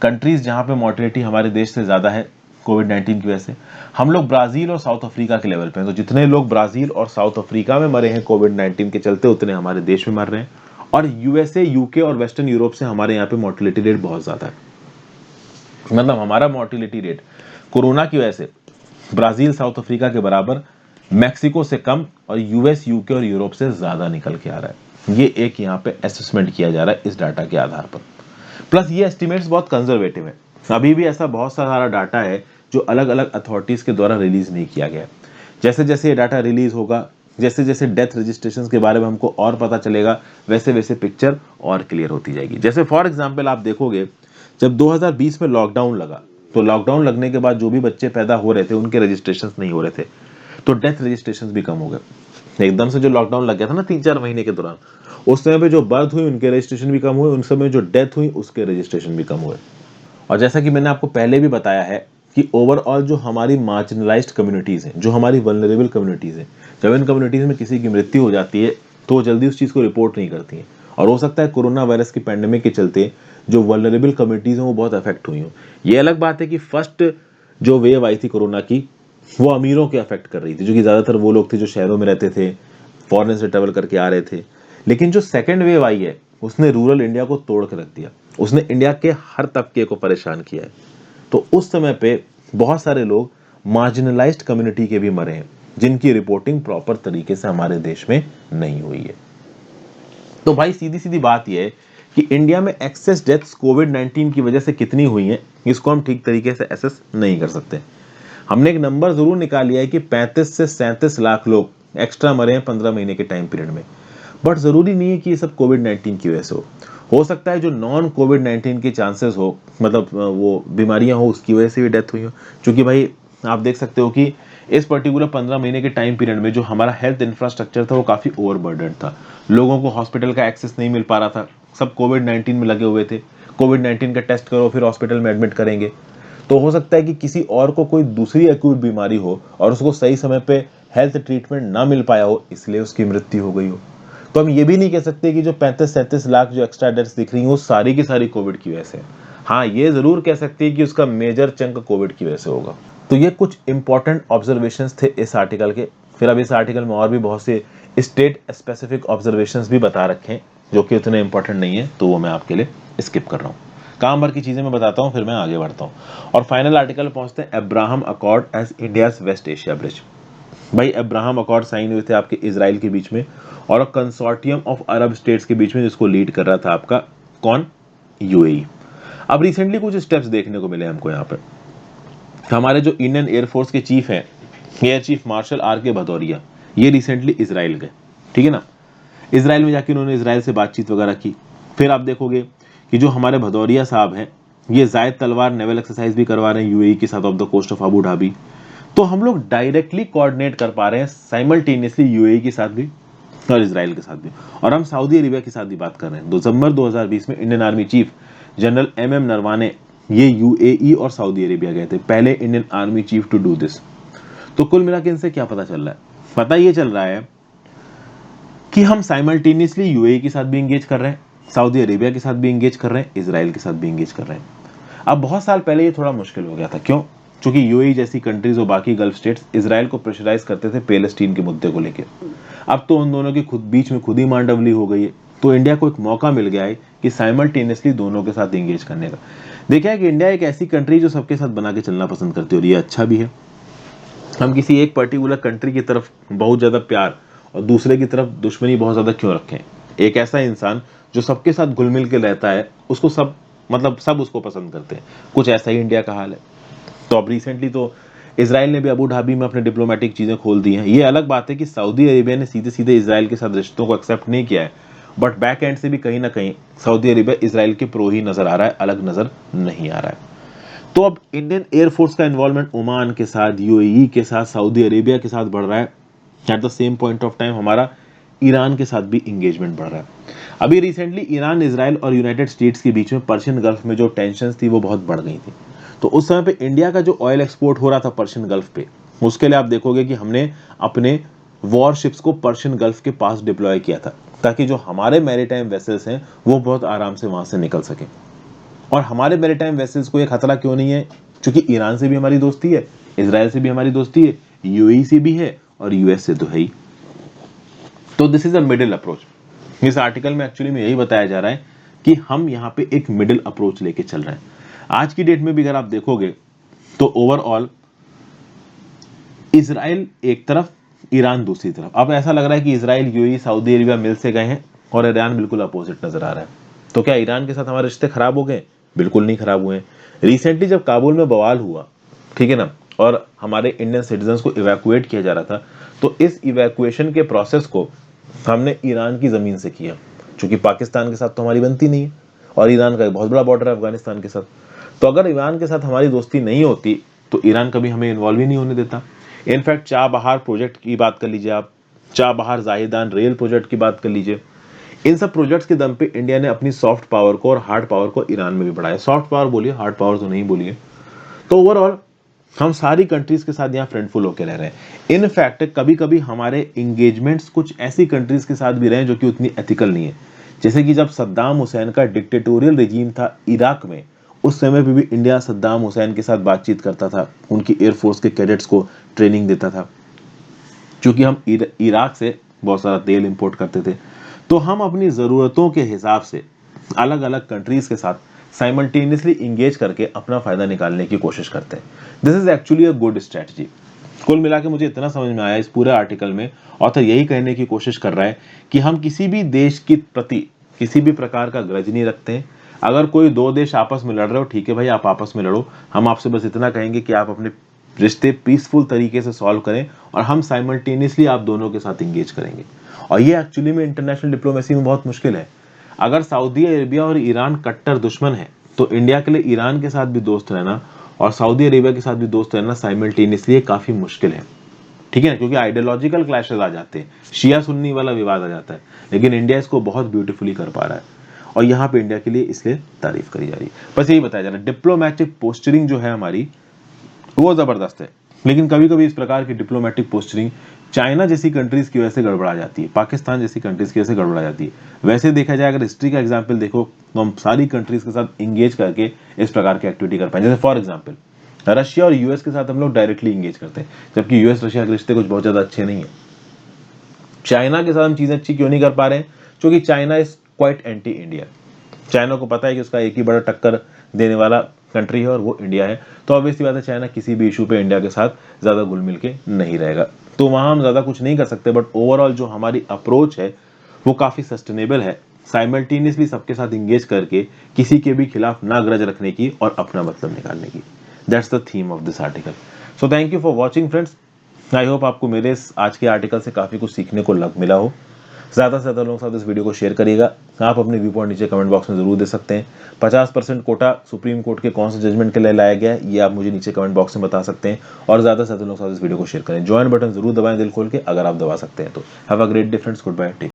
countries जहां पे मोर्टेलिटी हमारे देश से ज्यादा है कोविड-19 की वजह से। हम लोग ब्राजील और साउथ अफ्रीका के लेवल पे हैं। तो जितने लोग ब्राजील और साउथ अफ्रीका में मरे हैं कोविड-19 के चलते उतने हमारे देश में मर रहे हैं। और यूएसए, यूके और वेस्टर्न यूरोप से हमारे यहाँ पे मोर्टेलिटी रेट बहुत ज्यादा है। मतलब हमारा मोर्टेलिटी रेट कोरोना की वजह से ब्राजील, साउथ अफ्रीका के बराबर, मैक्सिको से कम और यूएस, यूके और यूरोप से ज्यादा निकल के आ रहा है। ये एक यहाँ पे असेसमेंट किया जा रहा है इस डाटा के आधार पर। प्लस ये एस्टिमेट्स बहुत कंजर्वेटिव है। अभी भी ऐसा बहुत सारा डाटा है जो अलग अलग अथॉरिटीज के द्वारा रिलीज नहीं किया गया। जैसे जैसे ये डाटा रिलीज होगा, जैसे जैसे डेथ रजिस्ट्रेशन के बारे में हमको और पता चलेगा, वैसे वैसे पिक्चर और क्लियर होती जाएगी। जैसे फॉर एग्जाम्पल आप देखोगे जब 2020 में लॉकडाउन लगा तो लॉकडाउन लगने के बाद जो भी बच्चे पैदा हो रहे थे उनके रजिस्ट्रेशन नहीं हो रहे थे, तो डेथ रजिस्ट्रेशन भी कम हो गए। एकदम से जो लॉकडाउन लग गया था ना 3-4 महीने के दौरान, उस समय पे जो बर्थ हुई उनके रजिस्ट्रेशन भी कम हुए, उन समय जो डेथ हुई उसके रजिस्ट्रेशन भी कम हुए। और जैसा कि मैंने आपको पहले भी बताया है कि ओवरऑल जो हमारी मार्जिनलाइज्ड कम्युनिटीज हैं, जो हमारी वल्नरेबल कम्युनिटीज हैं, जब इन कम्युनिटीज में किसी की मृत्यु हो जाती है तो जल्दी उस चीज को रिपोर्ट नहीं करती हैं। और हो सकता है कोरोना वायरस की पैंडेमिक के चलते जो वल्नरेबल कम्युनिटीज हैं वो बहुत अफेक्ट हुई हो। ये अलग बात है कि फर्स्ट जो वेव आई थी कोरोना की वो अमीरों के अफेक्ट कर रही थी, जो कि ज्यादातर वो लोग थे जो शहरों में रहते थे, फॉरेन से ट्रेवल करके आ रहे थे। लेकिन जो सेकेंड वेव आई है उसने रूरल इंडिया को तोड़ के रख दिया, उसने इंडिया के हर तबके को परेशान किया है। तो उस समय पे बहुत सारे लोग मार्जिनलाइज्ड कम्युनिटी के भी मरे हैं जिनकी रिपोर्टिंग प्रॉपर तरीके से हमारे देश में नहीं हुई है। तो भाई सीधी सीधी बात यह है कि इंडिया में एक्सेस डेथ्स कोविड-19 की वजह से कितनी हुई हैं इसको हम ठीक तरीके से एसेस नहीं कर सकते। हमने एक नंबर जरूर निकाल लिया है कि 35 से 37 लाख लोग एक्स्ट्रा मरे हैं 15 महीने के टाइम पीरियड में। बट जरूरी नहीं है कि ये सब कोविड-19 की वजह से हो सकता है जो नॉन कोविड-19 के चांसेस हो, मतलब वो बीमारियां हो उसकी वजह से भी डेथ हुई हो। क्योंकि भाई आप देख सकते हो कि इस पर्टिकुलर 15 महीने के टाइम पीरियड में जो हमारा हेल्थ इंफ्रास्ट्रक्चर था वो काफी ओवरबर्डन था। लोगों को हॉस्पिटल का एक्सेस नहीं मिल पा रहा था, सब कोविड-19 में लगे हुए थे। कोविड-19 का टेस्ट करो फिर हॉस्पिटल में एडमिट करेंगे। तो हो सकता है कि किसी और को कोई दूसरी एक्यूट बीमारी हो और उसको सही समय पे हेल्थ ट्रीटमेंट ना मिल पाया हो, इसलिए उसकी मृत्यु हो गई हो। तो हम ये भी नहीं कह सकते कि जो 35-37 लाख जो एक्स्ट्रा डेथ्स दिख रही हैं वो सारी की सारी कोविड की वजह से। हाँ, ये जरूर कह सकते हैं कि उसका मेजर चंक कोविड की वजह से होगा। तो ये कुछ इंपॉर्टेंट ऑब्जर्वेशंस थे इस आर्टिकल के। फिर अब इस आर्टिकल में और भी बहुत से स्टेट स्पेसिफिक ऑब्जर्वेशंस भी बता रखे हैं जो कि उतने इंपॉर्टेंट नहीं है, तो वो मैं आपके लिए स्किप कर रहा हूँ। काम भर की चीजें मैं बताता हूँ फिर मैं आगे बढ़ता हूँ। और फाइनल आर्टिकल पहुंचते हैं Abraham Accord as India's west Asia bridge. भाई अब्राहम अकॉर्ड साइन हुए थे आपके इजराइल के बीच में और कंसोर्टियम ऑफ अरब स्टेट्स के बीच में, जिसको लीड कर रहा था आपका कौन? यूएई। अब रिसेंटली कुछ स्टेप्स देखने को मिले हमको यहाँ पे। हमारे जो इंडियन एयरफोर्स के चीफ हैं, air chief marshal R K. Bhadauria, ये रिसेंटली इजराइल गए, ठीक है ना। इजराइल में जाके उन्होंने इजराइल से बातचीत वगैरह की। फिर आप देखोगे कि जो हमारे भदौरिया साहब हैं ये जायद तलवार नेवल एक्सरसाइज भी करवा रहे हैं यूएई के साथ off the coast of Abu Dhabi. तो हम लोग डायरेक्टली कोऑर्डिनेट कर पा रहे हैं साइमल्टेनियसली यूएई के साथ भी और इजराइल के साथ भी। और हम सऊदी अरेबिया के साथ भी बात कर रहे हैं। दिसंबर 2020 में Indian army chief general M M Naravane ये यूएई और सऊदी अरेबिया गए थे, पहले Indian army chief to do this. तो कुल मिला के इनसे क्या पता चल रहा है? पता ये चल रहा है कि हम साइमल्टेनियसली यूएई के साथ भी एंगेज कर रहे हैं, सऊदी अरेबिया के साथ भी एंगेज कर रहे हैं, इजराइल के साथ भी एंगेज कर रहे हैं। अब बहुत साल पहले ये थोड़ा मुश्किल हो गया था, क्यों? क्योंकि यूएई जैसी कंट्रीज और बाकी गल्फ स्टेट्स इजराइल को प्रेशराइज करते थे पैलेस्टीन के मुद्दे को लेकर। अब तो उन दोनों के बीच में खुद ही मांडवली हो गई है, तो इंडिया को एक मौका मिल गया है कि साइमल्टेनियसली दोनों के साथ एंगेज करने का। देखा है कि इंडिया एक ऐसी कंट्री जो सबके साथ बना के चलना पसंद करती है, और ये अच्छा भी है। हम किसी एक पर्टिकुलर कंट्री की तरफ बहुत ज्यादा प्यार और दूसरे की तरफ दुश्मनी बहुत ज्यादा क्यों रखें? एक ऐसा इंसान जो सबके साथ घुल मिल के रहता है, उसको सब सब उसको पसंद करते हैं। कुछ ऐसा ही इंडिया का हाल है। तो अब रिसेंटली तो इजराइल ने भी अबू धाबी में अपने डिप्लोमेटिक चीजें खोल दी हैं। ये अलग बात है कि सऊदी अरेबिया ने सीधे सीधे इजराइल के साथ रिश्तों को एक्सेप्ट नहीं किया है, बट बैक एंड से भी कहीं ना कहीं सऊदी अरेबिया इजराइल के प्रो ही नजर आ रहा है, अलग नजर नहीं आ रहा है। तो अब इंडियन एयरफोर्स का इन्वॉल्वमेंट ओमान के साथ, यूएई के साथ, सऊदी अरेबिया के साथ बढ़ रहा है। At the same point of time हमारा ईरान के साथ भी इंगेजमेंट बढ़ रहा है। अभी रिसेंटली ईरान, इजराइल और यूनाइटेड स्टेट्स के बीच में पर्शियन गल्फ में जो टेंशंस थी वो बहुत बढ़ गई थी। तो उस समय पे इंडिया का जो ऑयल एक्सपोर्ट हो रहा था पर्शियन गल्फ पे, उसके लिए आप देखोगे कि हमने अपने वॉरशिप्स को पर्शियन गल्फ के पास डिप्लॉय किया था, ताकि जो हमारे मैरीटाइम वेसल्स हैं वो बहुत आराम से वहां से निकल सके। और हमारे मैरीटाइम वेसल्स को ये खतरा क्यों नहीं है? क्योंकि ईरान से भी हमारी दोस्ती है, इजराइल से भी हमारी दोस्ती है, यूएई से भी है और यूएस से तो है ही। तो this is a middle approach. इस आर्टिकल में एक्चुअली में यही बताया जा रहा है कि हम यहाँ पे एक मिडिल अप्रोच लेके चल रहे हैं। आज की डेट में भी अगर आप देखोगे तो ओवरऑल इजराइल एक तरफ, ईरान दूसरी तरफ। अब ऐसा लग रहा है कि इजराइल, यूएई, सऊदी अरेबिया मिल से गए हैं और ईरान बिल्कुल अपोजिट नजर आ रहा है। तो क्या ईरान के साथ हमारे रिश्ते खराब हो गए? बिल्कुल नहीं खराब हुए हैं। रिसेंटली जब काबुल में बवाल हुआ, ठीक है ना, और हमारे इंडियन सिटीजन्स को इवैक्यूएट किया जा रहा था, तो इस इवैक्यूएशन के प्रोसेस को हमने ईरान की जमीन से किया, क्योंकि पाकिस्तान के साथ तो हमारी बनती नहीं है और ईरान का एक बहुत बड़ा बॉर्डर है अफगानिस्तान के साथ। तो अगर ईरान के साथ हमारी दोस्ती नहीं होती तो ईरान कभी हमें इन्वॉल्व ही नहीं होने देता। इनफैक्ट चाबहार प्रोजेक्ट की बात कर लीजिए आप, चाबहार जाहिदान रेल प्रोजेक्ट की बात कर लीजिए, इन सब प्रोजेक्ट्स के दम पे इंडिया ने अपनी सॉफ्ट पावर को और हार्ड पावर को ईरान में भी बढ़ाया। सॉफ्ट पावर बोलिए, हार्ड पावर तो नहीं बोलिए। तो ओवरऑल हम सारी कंट्रीज के साथ यहाँ फ्रेंडफुल होकर रह रहे हैं। इनफैक्ट कभी कभी हमारे एंगेजमेंट्स कुछ ऐसी कंट्रीज के साथ भी रहे जो कि उतनी एथिकल नहीं है। जैसे कि जब सद्दाम हुसैन का डिक्टेटोरियल रेजीम था इराक में, उस समय पे भी इंडिया सद्दाम हुसैन के साथ बातचीत करता था, उनकी एयरफोर्स के कैडेट्स को ट्रेनिंग देता था, क्योंकि हम इराक से बहुत सारा तेल इंपोर्ट करते थे। तो हम अपनी ज़रूरतों के हिसाब से अलग अलग कंट्रीज के साथ साइमल्टेनियसली इंगेज करके अपना फायदा निकालने की कोशिश करते हैं। This is actually a good strategy. कुल मिला के मुझे इतना समझ में आया इस पूरे आर्टिकल में, ऑथर यही कहने की कोशिश कर रहा है कि हम किसी भी देश के प्रति किसी भी प्रकार का ग्रज नहीं रखते हैं। अगर कोई दो देश आपस में लड़ रहे हो, ठीक है भाई, आप आपस में लड़ो, हम आपसे बस इतना कहेंगे कि आप अपने रिश्ते पीसफुल तरीके से सॉल्व करें और हम साइमल्टेनियसली आप दोनों के साथ इंगेज करेंगे। और ये एक्चुअली में इंटरनेशनल डिप्लोमेसी में बहुत मुश्किल है। अगर सऊदी अरेबिया और ईरान कट्टर दुश्मन है, तो इंडिया के लिए ईरान के साथ भी दोस्त रहना और सऊदी अरेबिया के साथ भी दोस्त रहना साइमल्टेनियसली काफी मुश्किल है, ठीक है, क्योंकि आइडियोलॉजिकल क्लैशेस आ जाते हैं, शिया सुन्नी वाला विवाद आ जाता है। लेकिन इंडिया इसको बहुत ब्यूटीफुली कर पा रहा है और यहाँ पे इंडिया के लिए इसलिए तारीफ करी जा रही है। बस यही बताया जा रहा है, डिप्लोमेटिक पोस्चरिंग जो है हमारी वो जबरदस्त है। लेकिन कभी कभी इस प्रकार की डिप्लोमेटिक पोस्चरिंग चाइना जैसी कंट्रीज की वजह से गड़बड़ा जाती है, पाकिस्तान जैसी कंट्रीज की वजह से गड़बड़ा जाती है। वैसे देखा जाए, अगर हिस्ट्री का एग्जांपल देखो, तो हम सारी कंट्रीज के साथ इंगेज करके इस प्रकार की एक्टिविटी कर पाए। जैसे फॉर एग्जांपल रशिया और यूएस के साथ हम लोग डायरेक्टली इंगेज करते हैं, जबकि यूएस रशिया के रिश्ते कुछ बहुत ज्यादा अच्छे नहीं है। चाइना के साथ हम चीजें अच्छी क्यों नहीं कर पा रहे हैं? क्योंकि China is quite anti India. China को पता है कि उसका एक ही बड़ा टक्कर देने वाला कंट्री है और वो इंडिया है। तो ऑब्वियसली बात है, चाइना किसी भी इशू पे इंडिया के साथ ज्यादा घुल मिल के नहीं रहेगा। तो वहां हम ज्यादा कुछ नहीं कर सकते, बट ओवरऑल जो हमारी अप्रोच है वो काफी सस्टेनेबल है, साइमल्टेनियसली सबके साथ इंगेज करके किसी के भी खिलाफ ना ग्रज रखने की और अपना मतलब निकालने की। That's the theme of this article. So thank you for watching friends. I hope आपको मेरे इस आज के आर्टिकल से काफी कुछ सीखने को मिला हो। ज़्यादा से ज़्यादा लोगों के साथ इस वीडियो को शेयर करिएगा। आप अपने व्यू पॉइंट नीचे कमेंट बॉक्स में जरूर दे सकते हैं। 50% कोटा सुप्रीम कोर्ट के कौन से जजमेंट के लिए लाया गया है, ये आप मुझे नीचे कमेंट बॉक्स में बता सकते हैं। और ज़्यादा से ज़्यादा लोगों के साथ इस वीडियो को शेयर करें। ज्वाइन बटन जरूर दबाएं दिल खोल के, अगर आप दबा सकते हैं तो। Have a great day friends, good bye, take